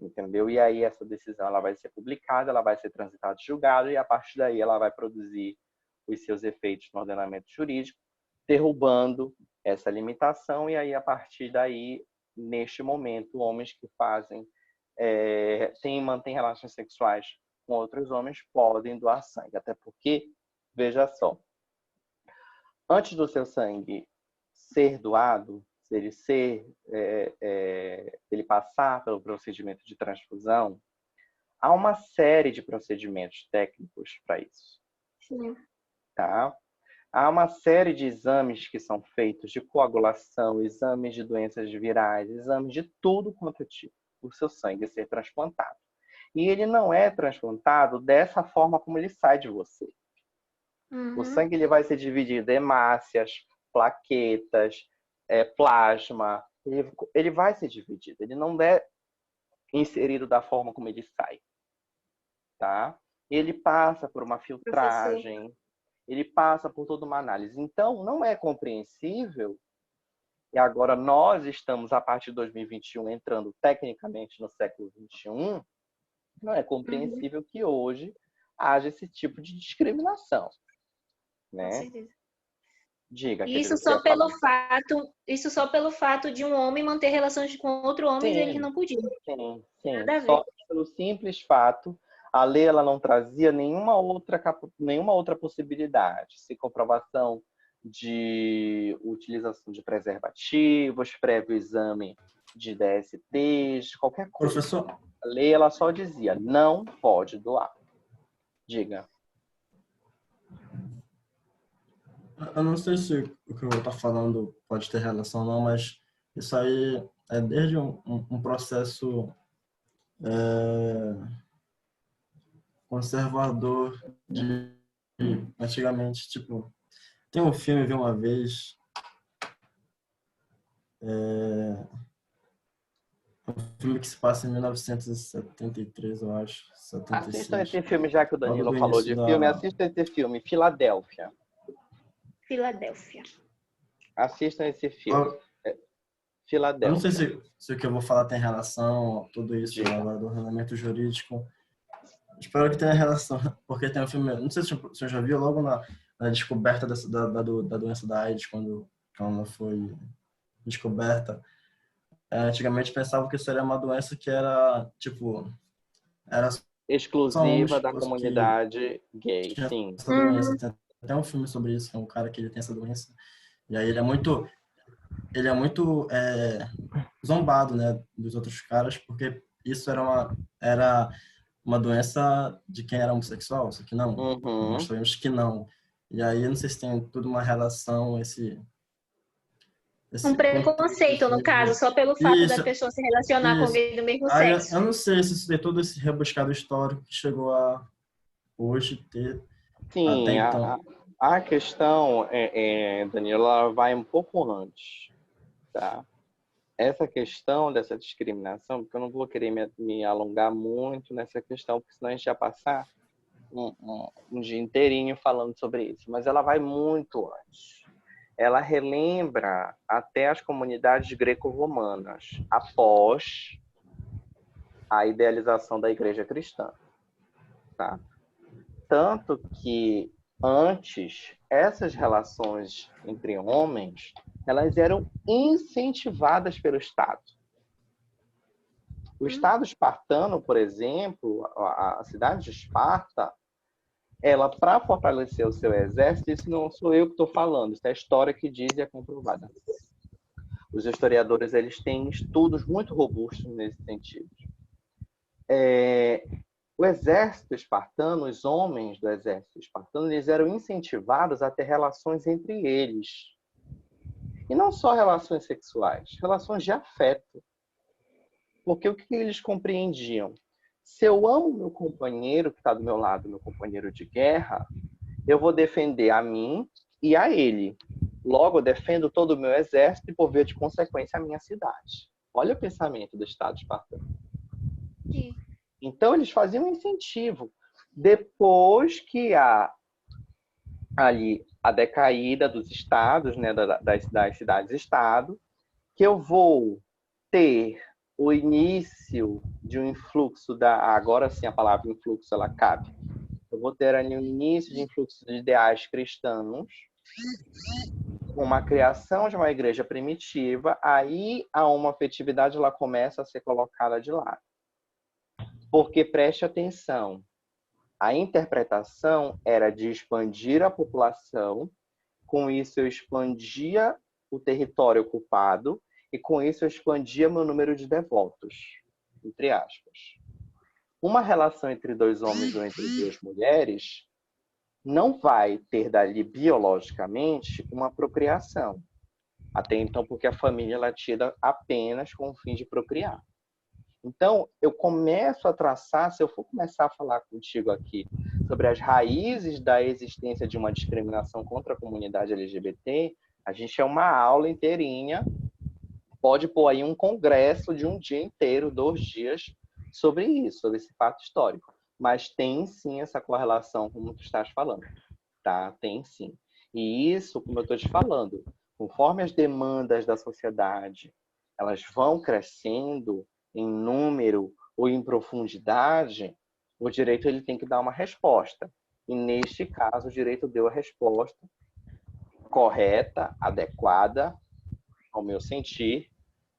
Entendeu? E aí essa decisão ela vai ser publicada, ela vai ser transitada e julgada, e a partir daí ela vai produzir os seus efeitos no ordenamento jurídico, derrubando essa limitação, e aí a partir daí, neste momento, homens que mantêm relações sexuais com outros homens podem doar sangue. Até porque, veja só, antes do seu sangue ser doado, se ele passar pelo procedimento de transfusão, há uma série de procedimentos técnicos para isso. Sim. Tá? Há uma série de exames que são feitos de coagulação, exames de doenças virais, exames de tudo quanto é tipo, o seu sangue ser transplantado. E ele não é transplantado dessa forma como ele sai de você. O sangue ele vai ser dividido em hemácias, plaquetas, plasma, ele vai ser dividido, ele não é inserido da forma como ele sai, tá? Ele passa por uma filtragem, ele passa por toda uma análise. Então, não é compreensível, e agora nós estamos, a partir de 2021, entrando tecnicamente no século XXI, não é compreensível que hoje haja esse tipo de discriminação, né? Com certeza. Diga, Isso só pelo fato de um homem manter relações com outro homem, eles não podiam. Sim. Só pelo simples fato, a lei ela não trazia nenhuma outra possibilidade, se comprovação de utilização de preservativos, prévio exame de DSTs, qualquer coisa. Professor, a lei ela só dizia, não pode doar. Diga. eu não sei se o que eu vou estar falando pode ter relação ou não, mas isso aí é desde um processo conservador de antigamente, tipo, tem um filme, eu vi uma vez, é um filme que se passa em 1973, eu acho, Assistam 76. esse filme, já que o Logo Danilo do falou início de filme, da... assistam esse filme, Filadélfia. Filadélfia. Assistam esse filme, Eu não sei Filadélfia. se o que eu vou falar tem relação a tudo isso Diga. agora do ordenamento jurídico. Espero que tenha relação, porque tem um filme, não sei se você já viu logo na descoberta da doença da AIDS, quando ela foi descoberta. Antigamente pensavam que seria uma doença que era, tipo, era só homens Exclusiva da que comunidade gay, tinham sim. essa doença. Tem até um filme sobre isso, que é um cara que ele tem essa doença. E aí ele é muito zombado, né, dos outros caras, porque isso era uma doença de quem era homossexual, só que não. Uhum. Nós sabemos que não. E aí, eu não sei se tem tudo uma relação, Um preconceito, no caso, só pelo fato da pessoa se relacionar com alguém do mesmo Aí, sexo. eu não sei se isso tem todo esse rebuscado histórico que chegou a hoje ter Sim, até então. a questão, Danilo, ela vai um pouco antes, tá? Essa questão dessa discriminação, porque eu não vou querer me alongar muito nessa questão, porque senão a gente ia passar um dia inteirinho falando sobre isso, mas ela vai muito antes. Ela relembra até as comunidades greco-romanas, após a idealização da igreja cristã, tá? Tanto que antes, essas relações entre homens, elas eram incentivadas pelo Estado. O Estado espartano, por exemplo, a cidade de Esparta, ela, para fortalecer o seu exército, isso não sou eu que estou falando, isso é a história que diz e é comprovada. Os historiadores, eles têm estudos muito robustos nesse sentido. O exército espartano, os homens do exército espartano, eles eram incentivados a ter relações entre eles. E não só relações sexuais, relações de afeto. Porque o que eles compreendiam? Se eu amo meu companheiro que está do meu lado, meu companheiro de guerra, eu vou defender a mim e a ele. Logo, eu defendo todo o meu exército e, por via de consequência, a minha cidade. Olha o pensamento do Estado espartano. Sim. Então, eles faziam um incentivo. Depois que ali a decaída dos estados, né, das cidades-estado, que eu vou ter o início de um influxo agora sim a palavra influxo ela cabe. Eu vou ter ali o início de influxo de ideais cristãos, uma criação de uma igreja primitiva, aí a homoafetividade ela começa a ser colocada de lado. Porque preste atenção, a interpretação era de expandir a população, com isso eu expandia o território ocupado e com isso eu expandia meu número de devotos, entre aspas. Uma relação entre dois homens ou entre duas mulheres não vai ter dali biologicamente uma procriação. Até então, porque a família ela é tida apenas com o fim de procriar. Então, eu começo a traçar, se eu for começar a falar contigo aqui sobre as raízes da existência de uma discriminação contra a comunidade LGBT, a gente é uma aula inteirinha, pode pôr aí um congresso de um dia inteiro, 2 dias, sobre isso, sobre esse fato histórico. Mas tem sim essa correlação, como tu estás falando, tá? Tem sim. E isso, como eu estou te falando, conforme as demandas da sociedade, elas vão crescendo, em número ou em profundidade, o direito ele tem que dar uma resposta. E neste caso, o direito deu a resposta correta, adequada, ao meu sentir,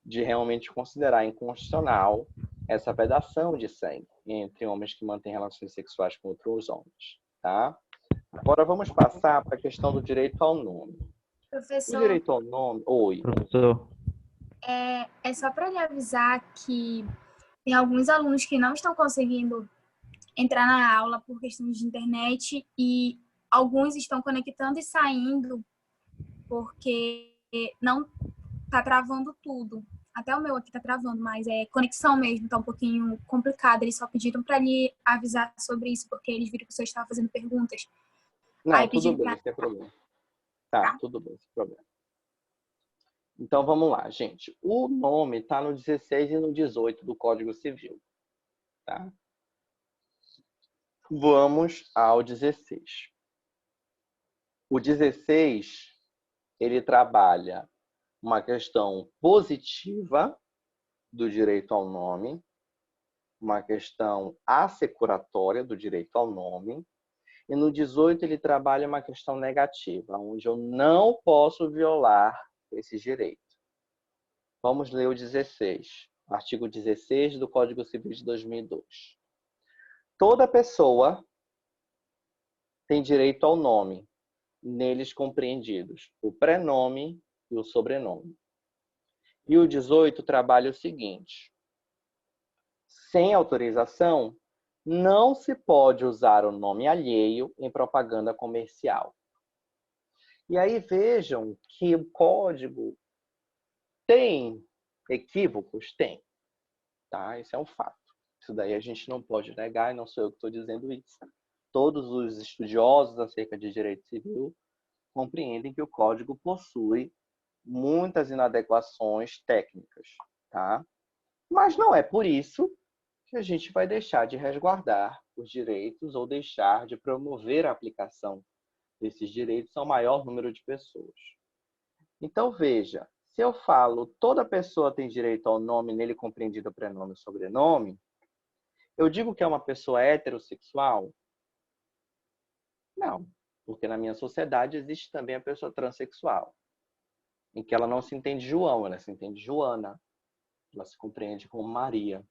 de realmente considerar inconstitucional essa vedação de sangue entre homens que mantêm relações sexuais com outros homens. Tá? Agora vamos passar para a questão do direito ao nome. Professor, O direito ao nome... Oi. Professor, é só para lhe avisar que tem alguns alunos que não estão conseguindo entrar na aula por questões de internet e alguns estão conectando e saindo porque não está travando tudo. Até o meu aqui está travando, mas é conexão mesmo, está um pouquinho complicado. Eles só pediram para lhe avisar sobre isso, porque eles viram que o senhor estava fazendo perguntas. Não, Aí tudo pediram bem, pra... sem problema. Tá, tudo bem, sem problema. Então, vamos lá, gente. O nome está no 16 e no 18 do Código Civil, tá? Vamos ao 16. O 16, ele trabalha uma questão positiva do direito ao nome, uma questão assecuratória do direito ao nome, e no 18 ele trabalha uma questão negativa, onde eu não posso violar esse direito. Vamos ler o 16, artigo 16 do Código Civil de 2002. Toda pessoa tem direito ao nome, neles compreendidos o prenome e o sobrenome. E o 18 trabalha o seguinte: sem autorização, não se pode usar o nome alheio em propaganda comercial. E aí vejam que o código tem equívocos? Tem. Tá? Isso é um fato. Isso daí a gente não pode negar, e não sou eu que estou dizendo isso. Todos os estudiosos acerca de direito civil compreendem que o código possui muitas inadequações técnicas. Tá? Mas não é por isso que a gente vai deixar de resguardar os direitos ou deixar de promover a aplicação desses direitos ao maior número de pessoas. Então, veja, se eu falo toda pessoa tem direito ao nome, nele compreendido o prenome e sobrenome, eu digo que é uma pessoa heterossexual? Não, porque na minha sociedade existe também a pessoa transexual, em que ela não se entende João, ela se entende Joana, ela se compreende como Maria.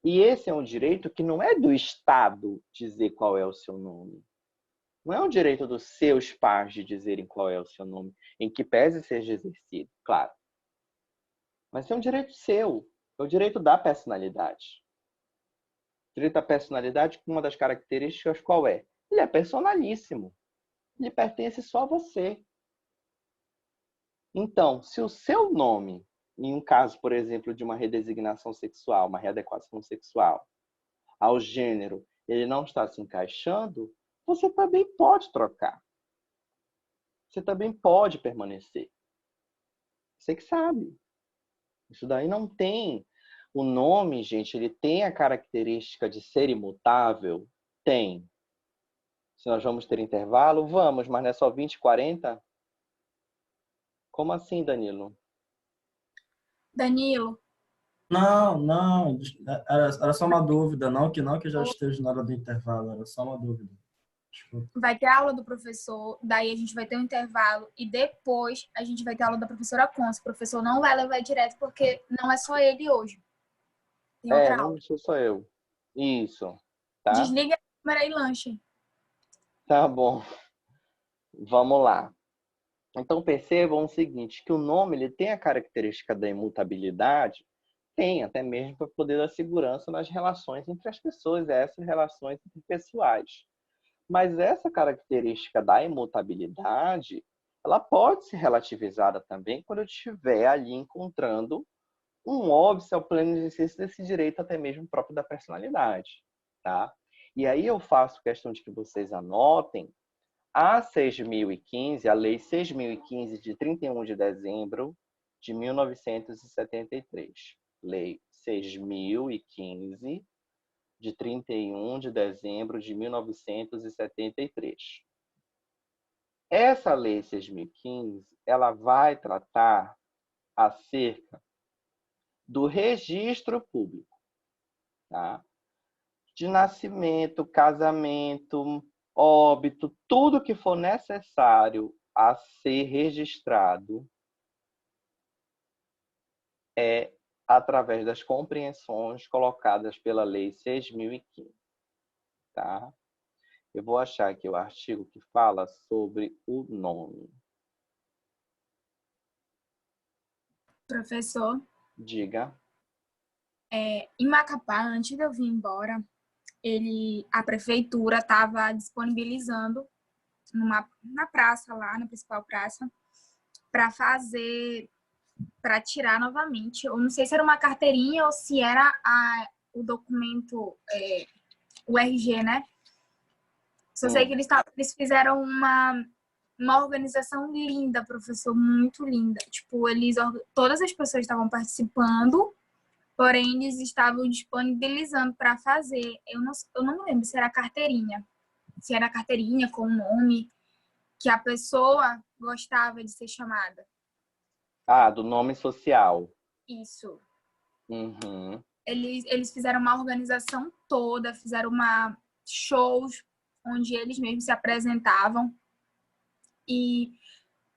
E esse é um direito que não é do Estado dizer qual é o seu nome. Não é um direito dos seus pais de dizerem qual é o seu nome, em que pese seja exercido, claro. Mas é um direito seu, é o direito da personalidade. O direito da personalidade, uma das características qual é? Ele é personalíssimo. Ele pertence só a você. Então, se o seu nome, em um caso, por exemplo, de uma redesignação sexual, uma readequação sexual, ao gênero, ele não está se encaixando, você também pode trocar. Você também pode permanecer. Você que sabe. Isso daí não tem... O nome, gente, ele tem a característica de ser imutável? Tem. Se nós vamos ter intervalo? Vamos, mas não é só 20 e 40? Como assim, Danilo? Danilo, Não. Era só uma dúvida. Não, que já esteja na hora do intervalo. Era só uma dúvida. Desculpa. vai ter aula do professor, daí a gente vai ter um intervalo e depois a gente vai ter aula da professora Conce. O professor não vai levar direto porque não é só ele hoje. Tem outra aula. Não sou só eu. Isso. Tá? Desliga a câmera e lanche. Tá bom. Vamos lá. Então, percebam o seguinte, que o nome ele tem a característica da imutabilidade, tem até mesmo para poder dar segurança nas relações entre as pessoas, essas relações interpessoais. Mas essa característica da imutabilidade, ela pode ser relativizada também quando eu estiver ali encontrando um óbice ao pleno exercício desse direito, até mesmo próprio da personalidade. Tá? E aí eu faço questão de que vocês anotem a 6.015, a Lei 6.015 de 31 de dezembro de 1973. Lei 6.015 de 31 de dezembro de 1973. Essa Lei 6.015, ela vai tratar acerca do registro público, tá? De nascimento, casamento, óbito, tudo que for necessário a ser registrado é através das compreensões colocadas pela Lei 6.015. Tá? Eu vou achar aqui o artigo que fala sobre o nome. Professor, Diga. em Macapá, antes de eu vir embora, a prefeitura estava disponibilizando na praça lá, na principal praça, para tirar novamente. Eu não sei se era uma carteirinha ou se era o documento, o RG, né? Só sei que eles fizeram uma organização linda, professor, muito linda. Tipo, todas as pessoas estavam participando, porém eles estavam disponibilizando para fazer. Eu não me lembro se era carteirinha. Se era carteirinha com o nome que a pessoa gostava de ser chamada. Ah, do nome social. Isso. Uhum. Eles fizeram uma organização toda, fizeram shows onde eles mesmos se apresentavam. E,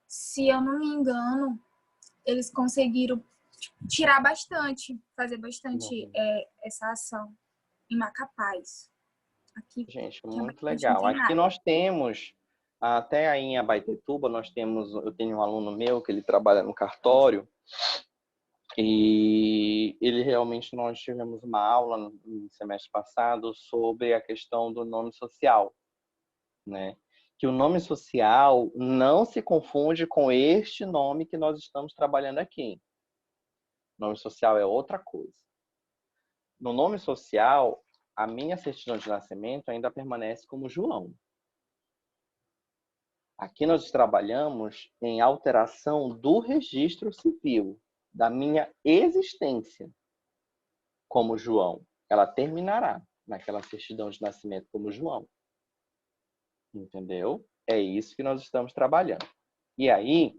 se eu não me engano, eles conseguiram tirar bastante, fazer bastante essa ação em Macapaz. Aqui, Gente, que é muito bastante legal. Aqui internado. nós temos, até aí em Abaetetuba, eu tenho um aluno meu que ele trabalha no cartório, e nós tivemos uma aula no semestre passado sobre a questão do nome social, né? Que o nome social não se confunde com este nome que nós estamos trabalhando aqui. O nome social é outra coisa. No nome social, a minha certidão de nascimento ainda permanece como João. Aqui nós trabalhamos em alteração do registro civil, da minha existência como João. Ela terminará naquela certidão de nascimento como João. Entendeu? É isso que nós estamos trabalhando. E aí,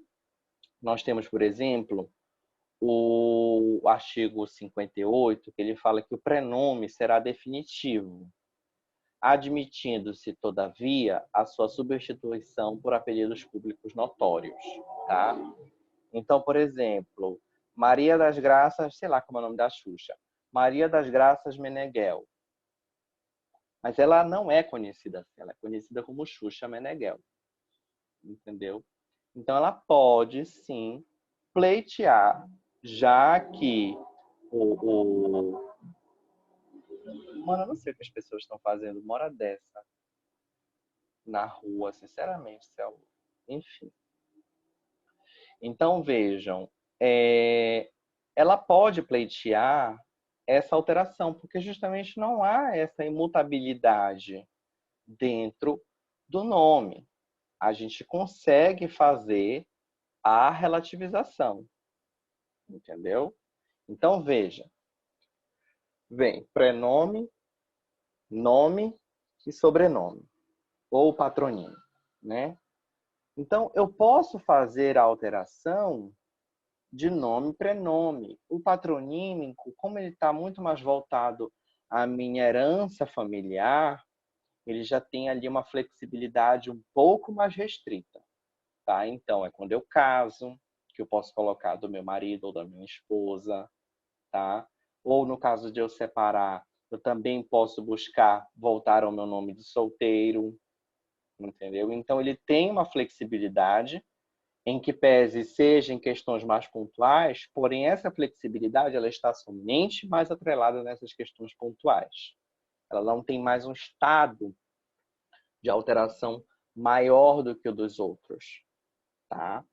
nós temos, por exemplo, o artigo 58, que ele fala que o prenome será definitivo, admitindo-se, todavia, a sua substituição por apelidos públicos notórios, tá? Então, por exemplo, Maria das Graças, sei lá como é o nome da Xuxa, Maria das Graças Meneghel. Mas ela não é conhecida assim, ela é conhecida como Xuxa Meneghel. Entendeu? Então, ela pode, sim, pleitear, já que Mano, eu não sei o que as pessoas estão fazendo uma hora dessa na rua, sinceramente, Céu. Enfim. Então, vejam, ela pode pleitear essa alteração, porque justamente não há essa imutabilidade dentro do nome. A gente consegue fazer a relativização, entendeu? Então, veja, vem prenome, nome e sobrenome, ou patronímio, né? Então, eu posso fazer a alteração de nome e prenome. O patronímico, como ele está muito mais voltado à minha herança familiar, ele já tem ali uma flexibilidade um pouco mais restrita, tá? Então, é quando eu caso, que eu posso colocar do meu marido ou da minha esposa, tá? Ou no caso de eu separar, eu também posso buscar voltar ao meu nome de solteiro, entendeu? Então, ele tem uma flexibilidade em que pese seja em questões mais pontuais, porém essa flexibilidade ela está somente mais atrelada nessas questões pontuais. Ela não tem mais um estado de alteração maior do que o dos outros, tá?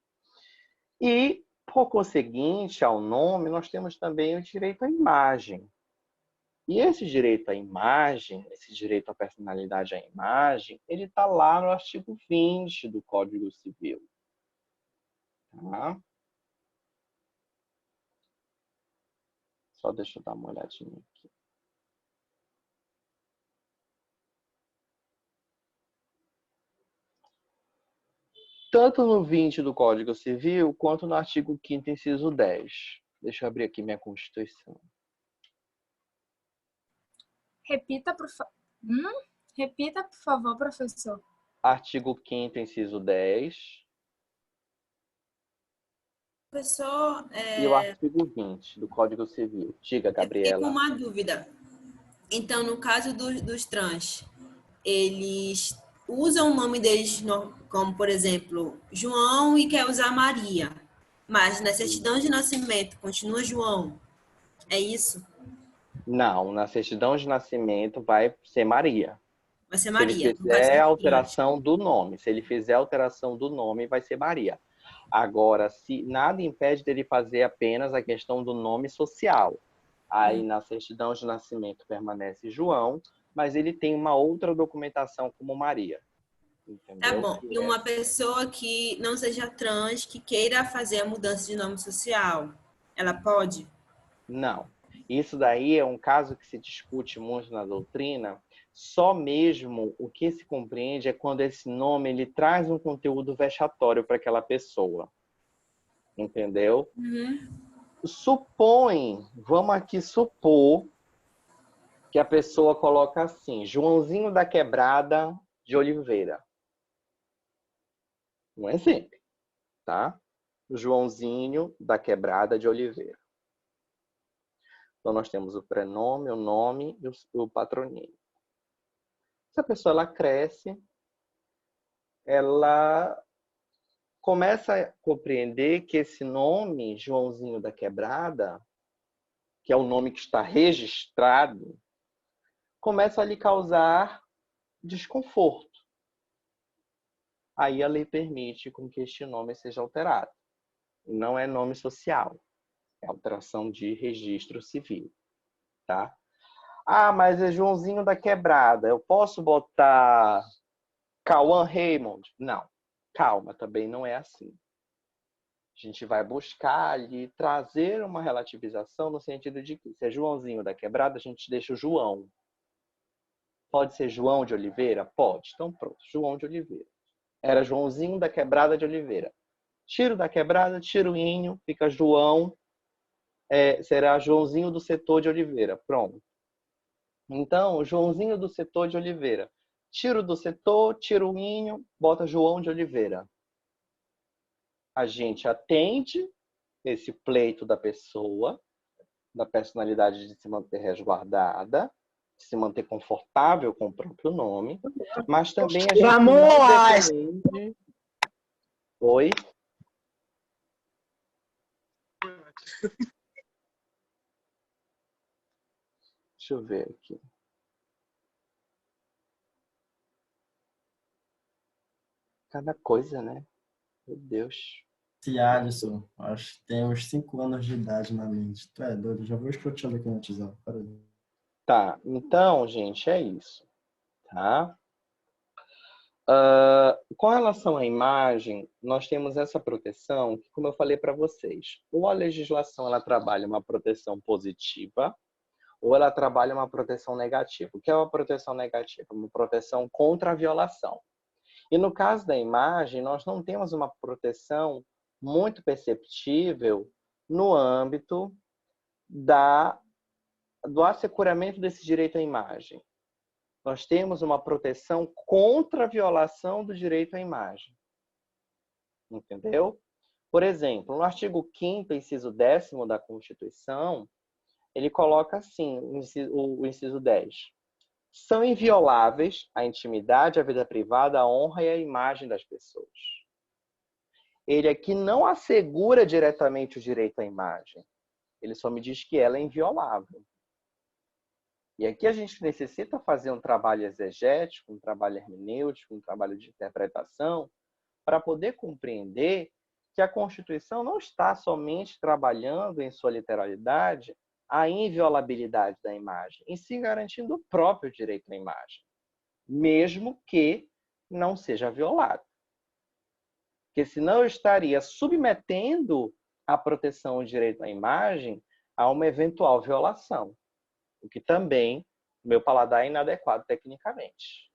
E, por conseguinte, ao nome, nós temos também o direito à imagem. E esse direito à imagem, esse direito à personalidade à imagem, ele está lá no artigo 20 do Código Civil. Tá? Só deixa eu dar uma olhadinha aqui. Tanto no 20 do Código Civil, quanto no artigo 5º, inciso 10. Deixa eu abrir aqui minha Constituição. Repita, por favor, professor. Artigo 5º, inciso 10. Professor, E o artigo 20 do Código Civil. Diga, eu fiquei com Gabriela. uma dúvida. Então, no caso dos trans, eles usam o nome deles como, por exemplo, João e quer usar Maria. Mas na certidão de nascimento continua João. É isso? Não, na certidão de nascimento vai ser Maria. Vai ser Se ele Maria. no caso fizer dos alteração do nome, se ele fizer alteração do nome, vai ser Maria. Agora, se nada impede dele fazer apenas a questão do nome social. Aí na certidão de nascimento permanece João, mas ele tem uma outra documentação como Maria. Tá Entendeu? bom. E uma pessoa que não seja trans, que queira fazer a mudança de nome social, ela pode? Não. Isso daí é um caso que se discute muito na doutrina. Só mesmo o que se compreende é quando esse nome ele traz um conteúdo vexatório para aquela pessoa. Entendeu? Vamos aqui supor que a pessoa coloca assim, Joãozinho da Quebrada de Oliveira. Um exemplo, tá? Joãozinho da Quebrada de Oliveira. Então, nós temos o prenome, o nome e o patronímio. Se a pessoa ela cresce, ela começa a compreender que esse nome, Joãozinho da Quebrada, que é o nome que está registrado, começa a lhe causar desconforto. Aí a lei permite com que este nome seja alterado. Não é nome social, é alteração de registro civil, tá? Ah, mas é Joãozinho da Quebrada. Eu posso botar Cauã Raymond? Não. Calma, também não é assim. A gente vai buscar ali trazer uma relativização no sentido de que se é Joãozinho da Quebrada, a gente deixa o João. Pode ser João de Oliveira? Pode. Então pronto, João de Oliveira. Era Joãozinho da Quebrada de Oliveira. Tiro da Quebrada, tiro o inho, fica João, será Joãozinho do Setor de Oliveira. Pronto. Então, Joãozinho do Setor de Oliveira. Tiro do setor, tiro o inho, bota João de Oliveira. A gente atende esse pleito da pessoa, da personalidade de se manter resguardada, de se manter confortável com o próprio nome, mas também a gente não depende... Oi? Deixa eu ver aqui. Cada coisa, né? Meu Deus. Esse Alisson, acho que tem uns 5 anos de idade na mente. Tu é doido? Já vou escroteando aqui no WhatsApp. Peraí. Tá, então, gente, é isso. Tá? Com relação à imagem, nós temos essa proteção, que, como eu falei para vocês, ou a legislação ela trabalha uma proteção positiva, ou ela trabalha uma proteção negativa. O que é uma proteção negativa? Uma proteção contra a violação. E no caso da imagem, nós não temos uma proteção muito perceptível no âmbito do asseguramento desse direito à imagem. Nós temos uma proteção contra a violação do direito à imagem. Entendeu? Por exemplo, no artigo 5º, inciso 10º da Constituição, ele coloca assim, o inciso 10. São invioláveis a intimidade, a vida privada, a honra e a imagem das pessoas. Ele aqui não assegura diretamente o direito à imagem. Ele só me diz que ela é inviolável. E aqui a gente necessita fazer um trabalho exegético, um trabalho hermenêutico, um trabalho de interpretação, para poder compreender que a Constituição não está somente trabalhando em sua literalidade a inviolabilidade da imagem, em si garantindo o próprio direito à imagem, mesmo que não seja violado. Porque senão eu estaria submetendo a proteção do direito à imagem a uma eventual violação, o que também, meu paladar, é inadequado tecnicamente.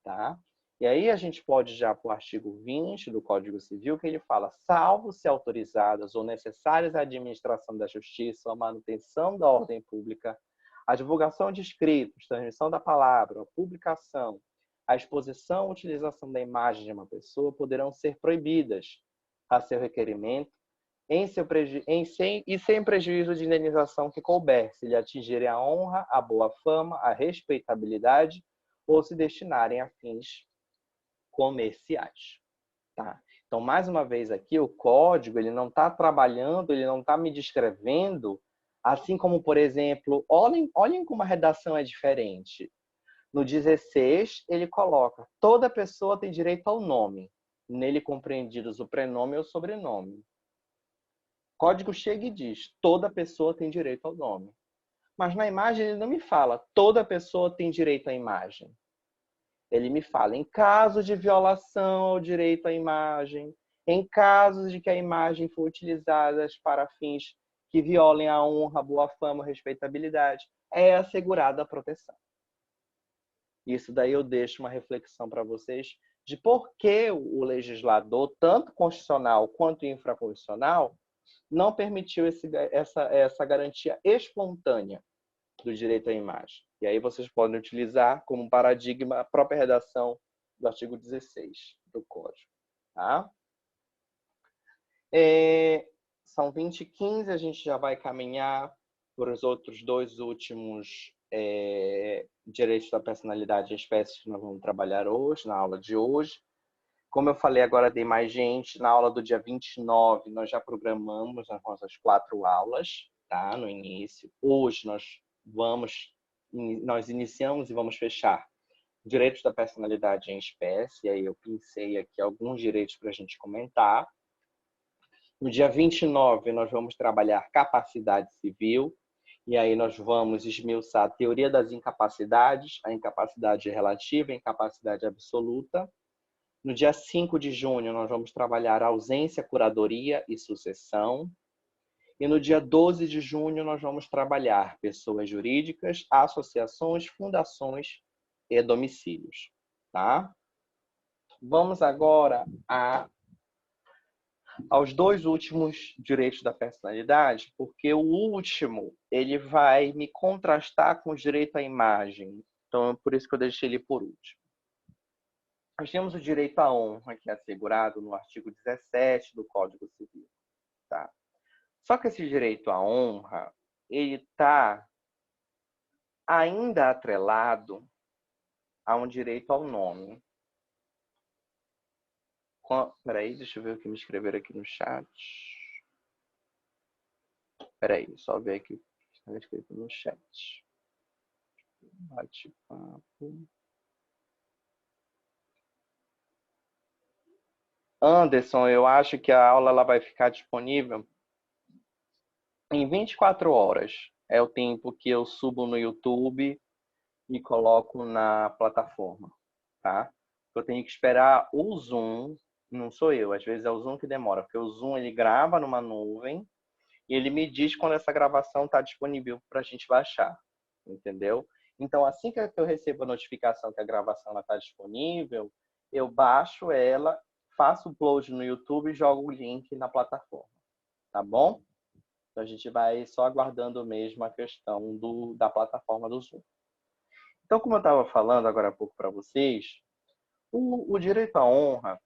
Tá? E aí a gente pode ir já para o artigo 20 do Código Civil, que ele fala, salvo se autorizadas ou necessárias à administração da justiça, a manutenção da ordem pública, a divulgação de escritos, transmissão da palavra, a publicação, a exposição ou utilização da imagem de uma pessoa poderão ser proibidas a seu requerimento sem prejuízo de indenização que couber, se lhe atingirem a honra, a boa fama, a respeitabilidade ou se destinarem a fins comerciais. Tá? Então, mais uma vez aqui, o código ele não está trabalhando, ele não está me descrevendo, assim como, por exemplo, olhem como a redação é diferente. No 16, ele coloca, toda pessoa tem direito ao nome, nele compreendidos o prenome ou sobrenome. O código chega e diz, toda pessoa tem direito ao nome. Mas na imagem ele não me fala, toda pessoa tem direito à imagem. Ele me fala, em caso de violação ao direito à imagem, em casos de que a imagem for utilizada para fins que violem a honra, a boa fama, a respeitabilidade, é assegurada a proteção. Isso daí eu deixo uma reflexão para vocês de por que o legislador, tanto constitucional quanto infraconstitucional, não permitiu essa garantia espontânea do direito à imagem. E aí vocês podem utilizar como paradigma a própria redação do artigo 16 do Código. Tá? São 20h15, a gente já vai caminhar por os outros dois últimos direitos da personalidade em espécie que nós vamos trabalhar hoje, na aula de hoje. Como eu falei agora, dei mais gente. Na aula do dia 29, nós já programamos as nossas 4 aulas, tá? No início. Hoje nós iniciamos e vamos fechar direitos da personalidade em espécie. E aí eu pensei aqui alguns direitos para a gente comentar. No dia 29, nós vamos trabalhar capacidade civil. E aí nós vamos esmiuçar a teoria das incapacidades, a incapacidade relativa, a incapacidade absoluta. No dia 5 de junho, nós vamos trabalhar ausência, curadoria e sucessão. E no dia 12 de junho, nós vamos trabalhar pessoas jurídicas, associações, fundações e domicílios. Tá? Vamos agora aos 2 últimos direitos da personalidade, porque o último ele vai me contrastar com o direito à imagem. Então, é por isso que eu deixei ele por último. Nós temos o direito à honra, que é assegurado no artigo 17 do Código Civil. Tá? Só que esse direito à honra, ele está ainda atrelado a um direito ao nome. Peraí, deixa eu ver o que me escreveram aqui no chat. Peraí, só ver aqui o que está escrito no chat. Bate-papo. Anderson, eu acho que a aula ela vai ficar disponível em 24 horas. É o tempo que eu subo no YouTube e coloco na plataforma, tá? Eu tenho que esperar o Zoom, não sou eu, às vezes é o Zoom que demora, porque o Zoom ele grava numa nuvem e ele me diz quando essa gravação está disponível para a gente baixar, entendeu? Então, assim que eu recebo a notificação que a gravação está disponível, eu baixo ela, faço o upload no YouTube e jogo o link na plataforma, tá bom? Então, a gente vai só aguardando mesmo a questão da plataforma do Zoom. Então, como eu estava falando agora há pouco para vocês, o direito à honra,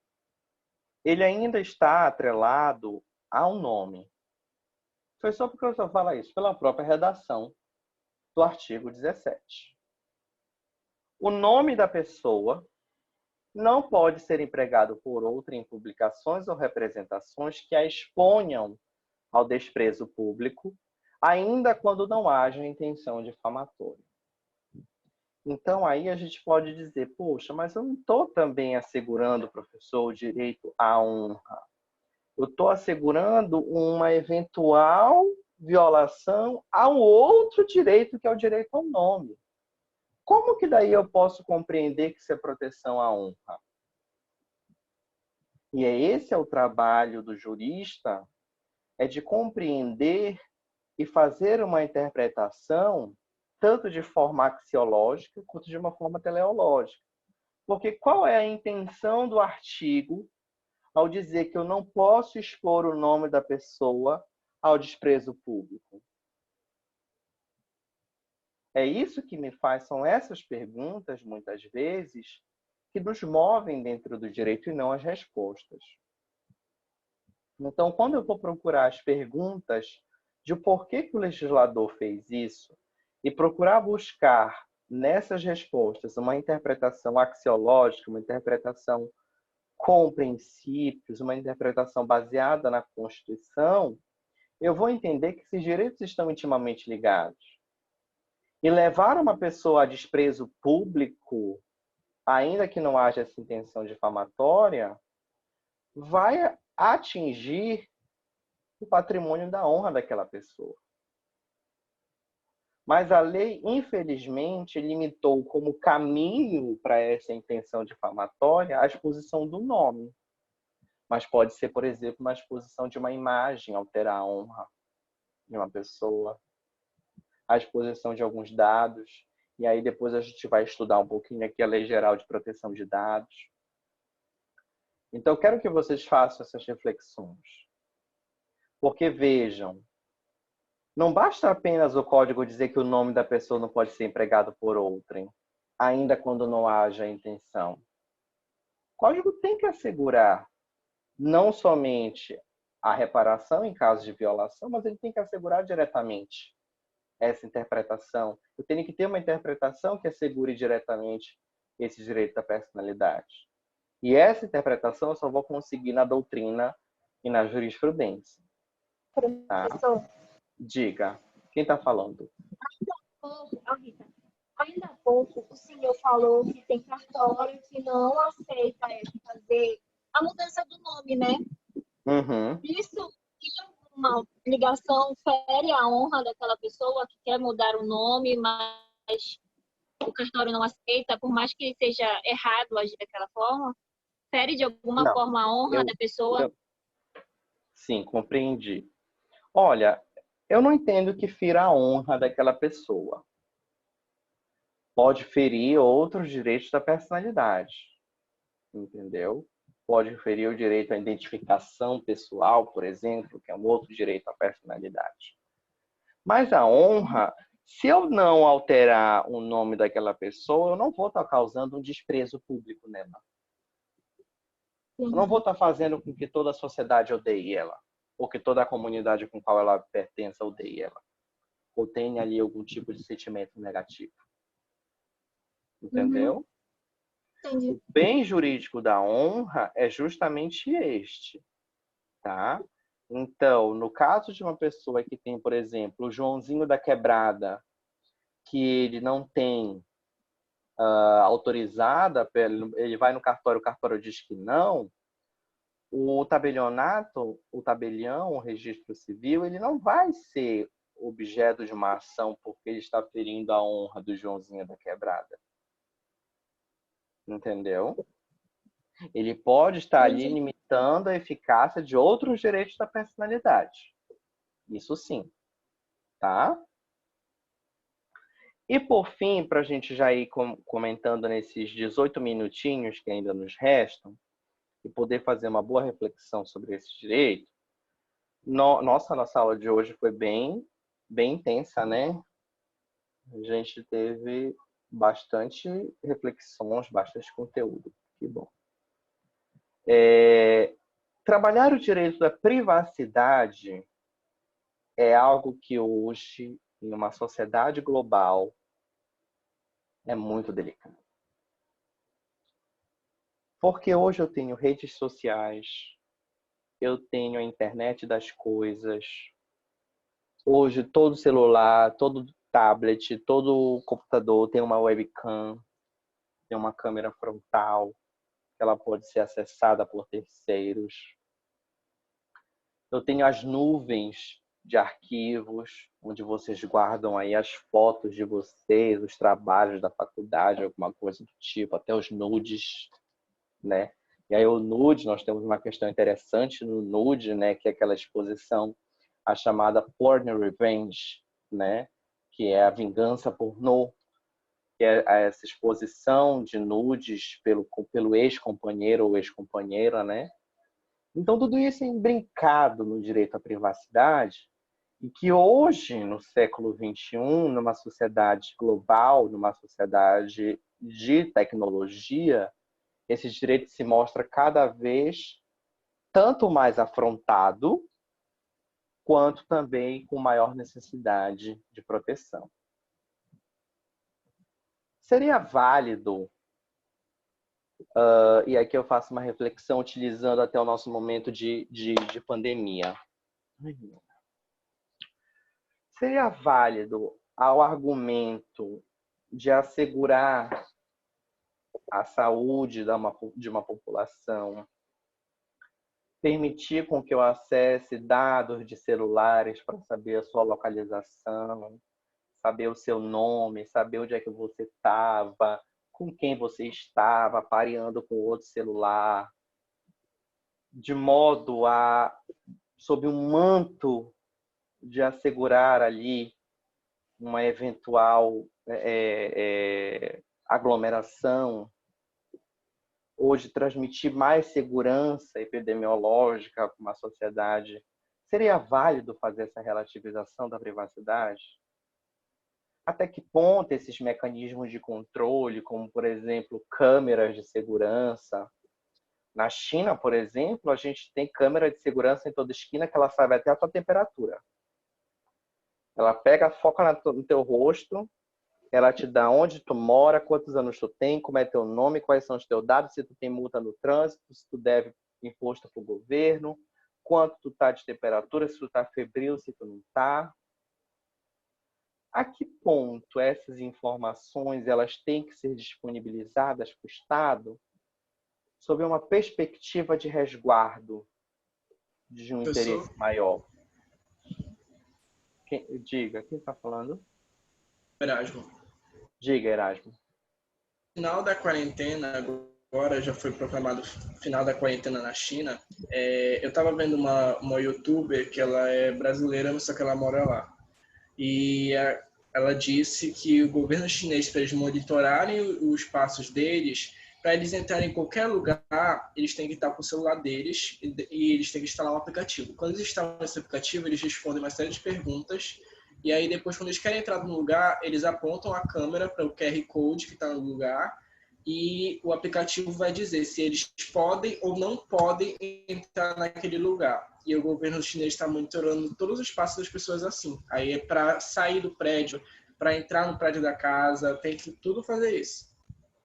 ele ainda está atrelado ao nome. Foi só porque eu só falo isso, pela própria redação do artigo 17. O nome da pessoa não pode ser empregado por outra em publicações ou representações que a exponham ao desprezo público, ainda quando não haja intenção difamatória. Então, aí a gente pode dizer, poxa, mas eu não estou também assegurando, professor, o direito à honra. Eu estou assegurando uma eventual violação a um outro direito, que é o direito ao nome. Como que daí eu posso compreender que isso é proteção à honra? E esse é o trabalho do jurista, é de compreender e fazer uma interpretação tanto de forma axiológica quanto de uma forma teleológica. Porque qual é a intenção do artigo ao dizer que eu não posso expor o nome da pessoa ao desprezo público? É isso que me faz, são essas perguntas, muitas vezes, que nos movem dentro do direito e não as respostas. Então, quando eu vou procurar as perguntas de por que o legislador fez isso e procurar buscar nessas respostas uma interpretação axiológica, uma interpretação com princípios, uma interpretação baseada na Constituição, eu vou entender que esses direitos estão intimamente ligados. E levar uma pessoa a desprezo público, ainda que não haja essa intenção difamatória, vai atingir o patrimônio da honra daquela pessoa. Mas a lei, infelizmente, limitou como caminho para essa intenção difamatória a exposição do nome. Mas pode ser, por exemplo, uma exposição de uma imagem, alterar a honra de uma pessoa, a exposição de alguns dados, e aí depois a gente vai estudar um pouquinho aqui a Lei Geral de Proteção de Dados. Então, eu quero que vocês façam essas reflexões. Porque, vejam, não basta apenas o código dizer que o nome da pessoa não pode ser empregado por outrem, ainda quando não haja intenção. O código tem que assegurar não somente a reparação em caso de violação, mas ele tem que assegurar diretamente essa interpretação. Eu tenho que ter uma interpretação que assegure diretamente esse direito da personalidade. E essa interpretação eu só vou conseguir na doutrina e na jurisprudência. Tá? Professor, Diga, quem está falando? Rita, ainda há pouco o senhor falou que tem cartório que não aceita fazer a mudança do nome, né? Uhum. Isso tem alguma ligação, fere a honra daquela pessoa que quer mudar o nome, mas o cartório não aceita, por mais que seja errado agir daquela forma? Fere de alguma Não. forma a honra da pessoa? Sim, compreendi. Olha, eu não entendo que fira a honra daquela pessoa. Pode ferir outros direitos da personalidade. Entendeu? Pode ferir o direito à identificação pessoal, por exemplo, que é um outro direito à personalidade. Mas a honra, se eu não alterar o nome daquela pessoa, eu não vou estar causando um desprezo público nela. Eu não vou estar fazendo com que toda a sociedade odeie ela, ou que toda a comunidade com qual ela pertence odeie ela, ou tenha ali algum tipo de sentimento negativo. Entendeu? Entendi. O bem jurídico da honra é justamente este, tá? Então, no caso de uma pessoa que tem, por exemplo, o Joãozinho da Quebrada, que ele não tem autorizada, ele vai no cartório, o cartório diz que não, o tabelionato, o tabelião, o registro civil, ele não vai ser objeto de uma ação porque ele está ferindo a honra do Joãozinho da Quebrada. Entendeu? Ele pode estar ali limitando a eficácia de outros direitos da personalidade. Isso sim. Tá? E por fim, para a gente já ir comentando nesses 18 minutinhos que ainda nos restam, e poder fazer uma boa reflexão sobre esse direito, nossa aula de hoje foi bem intensa, né? A gente teve bastante reflexões, bastante conteúdo. Que bom. Trabalhar o direito da privacidade é algo que hoje, em uma sociedade global, é muito delicado. Porque hoje eu tenho redes sociais, eu tenho a internet das coisas. Hoje todo celular, todo tablet, todo computador tem uma webcam, tem uma câmera frontal, que ela pode ser acessada por terceiros. Eu tenho as nuvens de arquivos, onde vocês guardam aí as fotos de vocês, os trabalhos da faculdade, alguma coisa do tipo, até os nudes, né? E aí o nude, nós temos uma questão interessante no nude, né? Que é aquela exposição, a chamada porn revenge, né? Que é a vingança pornô, que é essa exposição de nudes pelo ex-companheiro ou ex-companheira, né? Então, tudo isso é imbrincado no direito à privacidade e que hoje, no século XXI, numa sociedade global, numa sociedade de tecnologia, esse direito se mostra cada vez tanto mais afrontado, quanto também com maior necessidade de proteção. Seria válido, e aqui eu faço uma reflexão utilizando até o nosso momento de pandemia. Seria válido ao argumento de assegurar a saúde de uma população, permitir com que eu acesse dados de celulares para saber a sua localização, saber o seu nome, saber onde é que você estava, com quem você estava, pareando com outro celular, de modo a, sob um manto de assegurar ali uma eventual aglomeração, ou de transmitir mais segurança epidemiológica para uma sociedade, seria válido fazer essa relativização da privacidade? Até que ponto esses mecanismos de controle, como, por exemplo, câmeras de segurança? Na China, por exemplo, a gente tem câmera de segurança em toda esquina que ela sabe até a tua temperatura. Ela pega, foca no teu rosto, ela te dá onde tu mora, quantos anos tu tem, como é teu nome, quais são os teus dados, se tu tem multa no trânsito, se tu deve imposto para o governo, quanto tu tá de temperatura, se tu tá febril, se tu não tá. A que ponto essas informações elas têm que ser disponibilizadas para o Estado sob uma perspectiva de resguardo de um interesse maior? Diga, quem está falando? Erasmo. Diga, Erasmo. Final da quarentena, agora já foi proclamado final da quarentena na China. Eu estava vendo uma youtuber que ela é brasileira, só que ela mora lá. E ela disse que o governo chinês, para eles monitorarem os passos deles, para eles entrarem em qualquer lugar, eles têm que estar com o celular deles e eles têm que instalar um aplicativo. Quando eles instalam esse aplicativo, eles respondem uma série de perguntas. E aí, depois, quando eles querem entrar no lugar, eles apontam a câmera para o QR Code que está no lugar e o aplicativo vai dizer se eles podem ou não podem entrar naquele lugar. E o governo chinês está monitorando todos os passos das pessoas assim. Aí é para sair do prédio, para entrar no prédio da casa, tem que tudo fazer isso.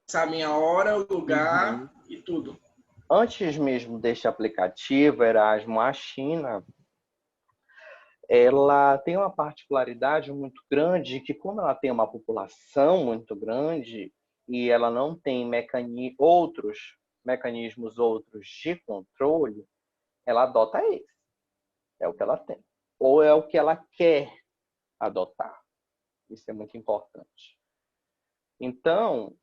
Sabem a hora, o lugar e tudo. Antes mesmo deste aplicativo, Erasmo, a China, ela tem uma particularidade muito grande, que como ela tem uma população muito grande e ela não tem outros mecanismos de controle, ela adota esse. É o que ela tem. Ou é o que ela quer adotar. Isso é muito importante. Então,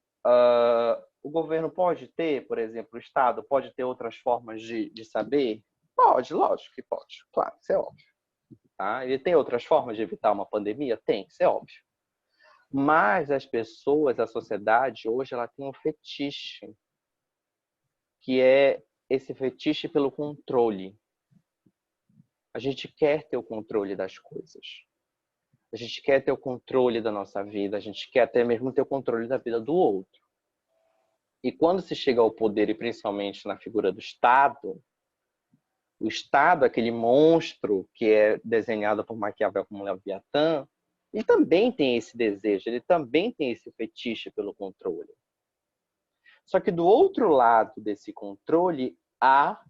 o governo pode ter, por exemplo, o Estado pode ter outras formas de saber? Pode, lógico que pode. Claro, isso é óbvio. Tá? Ele tem outras formas de evitar uma pandemia? Tem, isso é óbvio. Mas as pessoas, a sociedade, hoje, ela tem um fetiche, que é esse fetiche pelo controle. A gente quer ter o controle das coisas. A gente quer ter o controle da nossa vida, a gente quer até mesmo ter o controle da vida do outro. E quando se chega ao poder, e principalmente na figura do Estado, o Estado, aquele monstro que é desenhado por Maquiavel como Leviatã, ele também tem esse desejo, ele também tem esse fetiche pelo controle. Só que do outro lado desse controle, há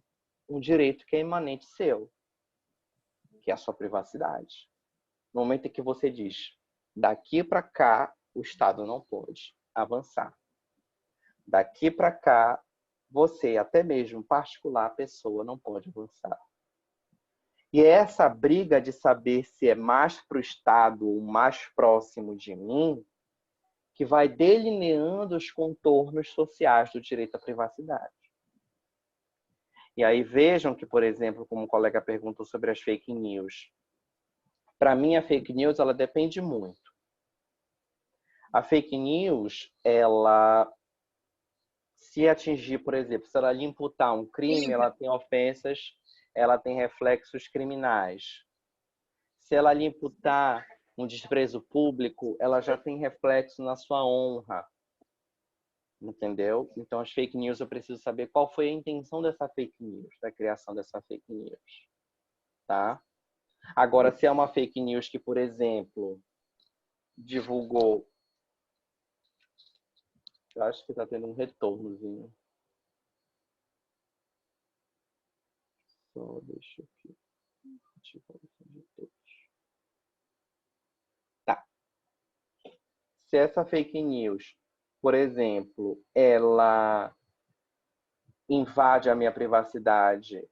um direito que é imanente seu, que é a sua privacidade. No momento em que você diz, daqui para cá, o Estado não pode avançar. Daqui para cá, você, até mesmo particular, pessoa, não pode avançar. E é essa briga de saber se é mais para o Estado ou mais próximo de mim que vai delineando os contornos sociais do direito à privacidade. E aí vejam que, por exemplo, como o colega perguntou sobre as fake news, para mim a fake news ela depende muito. A fake news, ela se atingir, por exemplo, se ela lhe imputar um crime, ela tem ofensas, ela tem reflexos criminais. Se ela lhe imputar um desprezo público, ela já tem reflexo na sua honra. Entendeu? Então, as fake news, eu preciso saber qual foi a intenção dessa fake news, da criação dessa fake news. Tá? Agora, se é uma fake news que, por exemplo, divulgou... Eu acho que está tendo um retornozinho. Só deixa eu aqui. Tá. Se essa fake news, por exemplo, ela invade a minha privacidade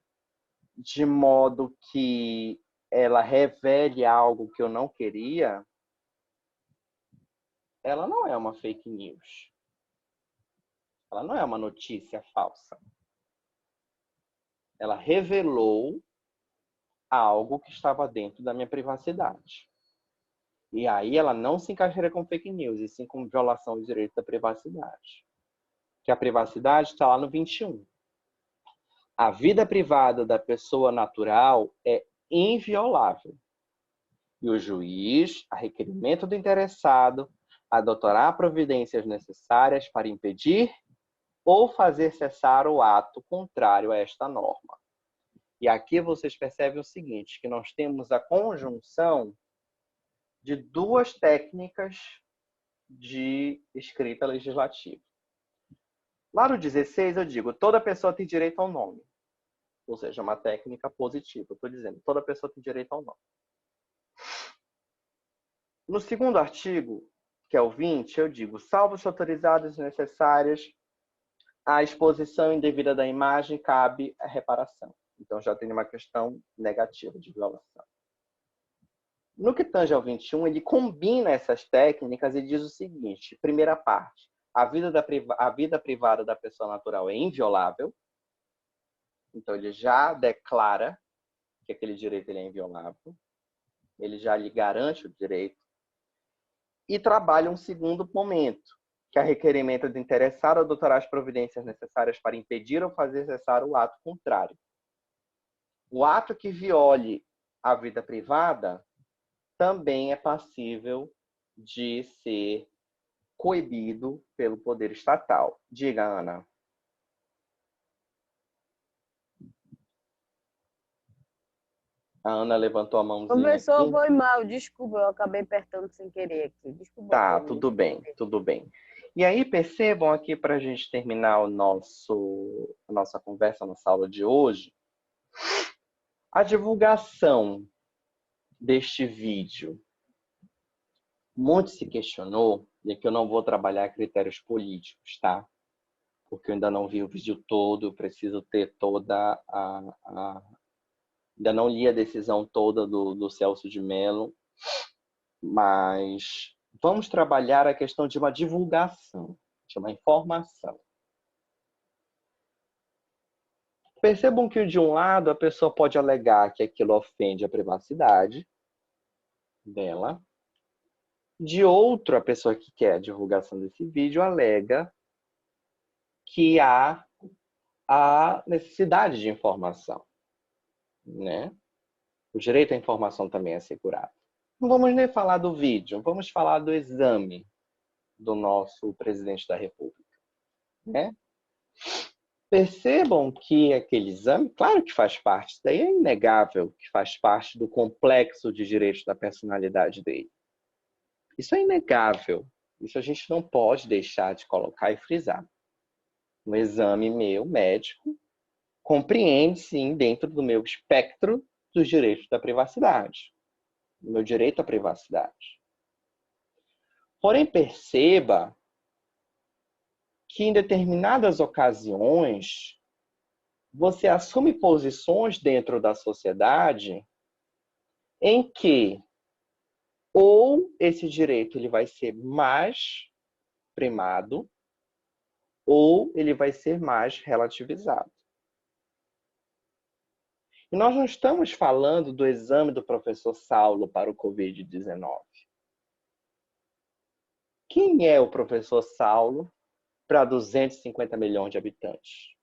de modo que ela revele algo que eu não queria, ela não é uma fake news. Ela não é uma notícia falsa. Ela revelou algo que estava dentro da minha privacidade. E aí ela não se encaixaria com fake news, e sim com violação do direito da privacidade. Que a privacidade está lá no 21. A vida privada da pessoa natural é inviolável. E o juiz, a requerimento do interessado, adotará providências necessárias para impedir ou fazer cessar o ato contrário a esta norma. E aqui vocês percebem o seguinte, que nós temos a conjunção de duas técnicas de escrita legislativa. Lá no 16 eu digo, toda pessoa tem direito ao nome. Ou seja, uma técnica positiva. Eu estou dizendo, toda pessoa tem direito ao nome. No segundo artigo, que é o 20, eu digo, salvo os autorizados necessárias, a exposição indevida da imagem cabe a reparação. Então já tem uma questão negativa de violação. No que tange ao 21, ele combina essas técnicas e diz o seguinte, primeira parte, a vida privada da pessoa natural é inviolável. Então ele já declara que aquele direito ele é inviolável. Ele já lhe garante o direito. E trabalha um segundo momento, que é a requerimento do interessado adotará as providências necessárias para impedir ou fazer cessar o ato contrário. O ato que viole a vida privada também é passível de ser coibido pelo poder estatal. Diga, Ana. A Ana levantou a mãozinha Professor, aqui. foi mal, desculpa, eu acabei apertando sem querer aqui. Desculpa. Tá, tudo bem, tudo bem. E aí, percebam aqui, para a gente terminar a nossa conversa, nossa aula de hoje, a divulgação deste vídeo. Muito se questionou, e aqui eu não vou trabalhar critérios políticos, tá? Porque eu ainda não vi o vídeo todo, eu preciso ter toda ainda não li a decisão toda do Celso de Mello, mas vamos trabalhar a questão de uma divulgação, de uma informação. Percebam que, de um lado, a pessoa pode alegar que aquilo ofende a privacidade dela. De outro, a pessoa que quer a divulgação desse vídeo alega que há a necessidade de informação, né? O direito à informação também é assegurado. Não vamos nem falar do vídeo, vamos falar do exame do nosso presidente da República, né? Percebam que aquele exame, claro que faz parte, isso daí é inegável, que faz parte do complexo de direitos da personalidade dele. Isso é inegável. Isso a gente não pode deixar de colocar e frisar. Um exame meu, médico, compreende, sim, dentro do meu espectro dos direitos da privacidade. Do meu direito à privacidade. Porém, perceba que em determinadas ocasiões você assume posições dentro da sociedade em que ou esse direito ele vai ser mais primado ou ele vai ser mais relativizado. E nós não estamos falando do exame do professor Saulo para o Covid-19. Quem é o professor Saulo para 250 milhões de habitantes?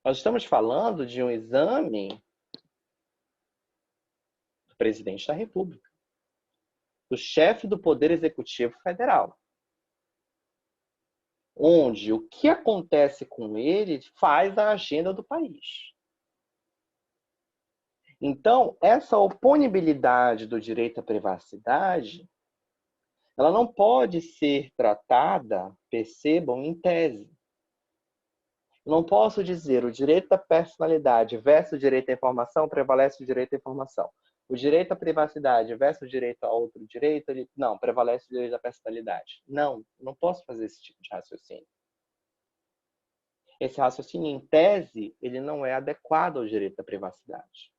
Nós estamos falando de um exame do presidente da República, do chefe do Poder Executivo Federal, onde o que acontece com ele faz a agenda do país. Então, essa oponibilidade do direito à privacidade, ela não pode ser tratada, percebam, em tese. Eu não posso dizer o direito da personalidade versus o direito à informação prevalece o direito à informação. O direito à privacidade versus o direito a outro direito, não, prevalece o direito à personalidade. Não, não posso fazer esse tipo de raciocínio. Esse raciocínio, em tese, ele não é adequado ao direito à privacidade.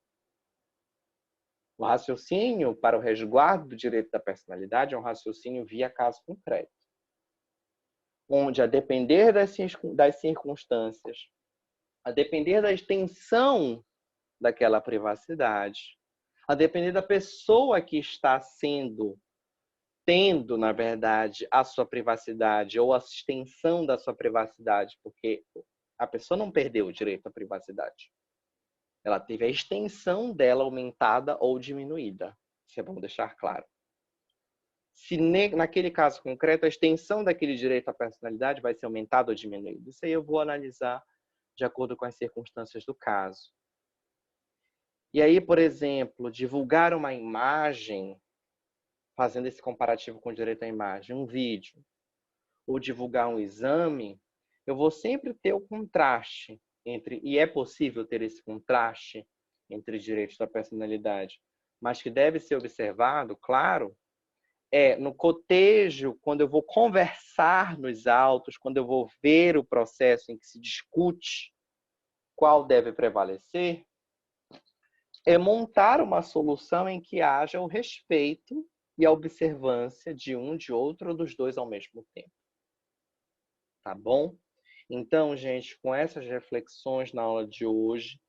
O raciocínio para o resguardo do direito da personalidade é um raciocínio via caso concreto, onde, a depender das circunstâncias, a depender da extensão daquela privacidade, a depender da pessoa que está tendo, na verdade, a sua privacidade ou a extensão da sua privacidade, porque a pessoa não perdeu o direito à privacidade. Ela teve a extensão dela aumentada ou diminuída. Isso é bom deixar claro. Se naquele caso concreto, a extensão daquele direito à personalidade vai ser aumentada ou diminuída. Isso aí eu vou analisar de acordo com as circunstâncias do caso. E aí, por exemplo, divulgar uma imagem, fazendo esse comparativo com o direito à imagem, um vídeo, ou divulgar um exame, eu vou sempre ter o contraste e é possível ter esse contraste entre direitos da personalidade, mas que deve ser observado, claro, no cotejo, quando eu vou conversar nos autos, quando eu vou ver o processo em que se discute qual deve prevalecer, é montar uma solução em que haja o respeito e a observância de um, de outro ou dos dois ao mesmo tempo. Tá bom? Então, gente, com essas reflexões na aula de hoje,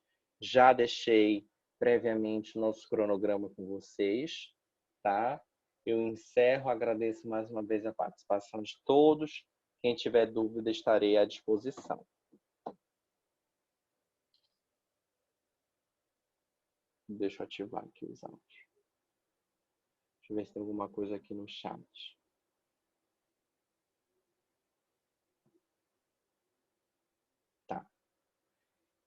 já deixei previamente o nosso cronograma com vocês, tá? Eu encerro, agradeço mais uma vez a participação de todos. Quem tiver dúvida, estarei à disposição. Deixa eu ativar aqui os áudios. Deixa eu ver se tem alguma coisa aqui no chat. Tá.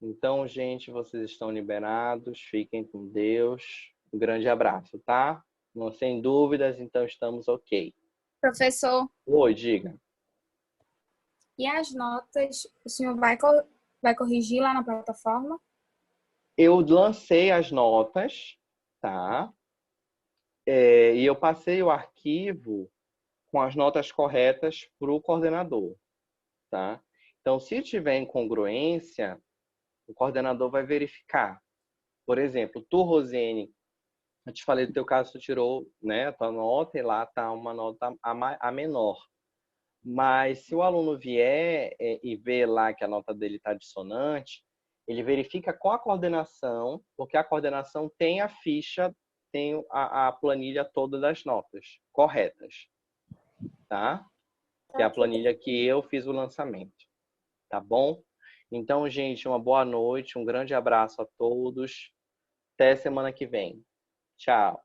Então, gente, vocês estão liberados. Fiquem com Deus. Um grande abraço, tá? Não, sem dúvidas, então estamos ok. Professor, Oi, diga. e as notas, o senhor vai corrigir lá na plataforma? Eu lancei as notas, tá? E eu passei o arquivo com as notas corretas para o coordenador, tá? Então, se tiver incongruência, o coordenador vai verificar. Por exemplo, tu, Rosene, eu te falei do teu caso, tu tirou, né, a tua nota e lá está uma nota a menor. Mas se o aluno vier e ver lá que a nota dele está dissonante, ele verifica com a coordenação, porque a coordenação tem a ficha, tem a planilha toda das notas corretas, tá? Que é a planilha que eu fiz o lançamento, tá bom? Então, gente, uma boa noite, um grande abraço a todos. Até semana que vem. Tchau.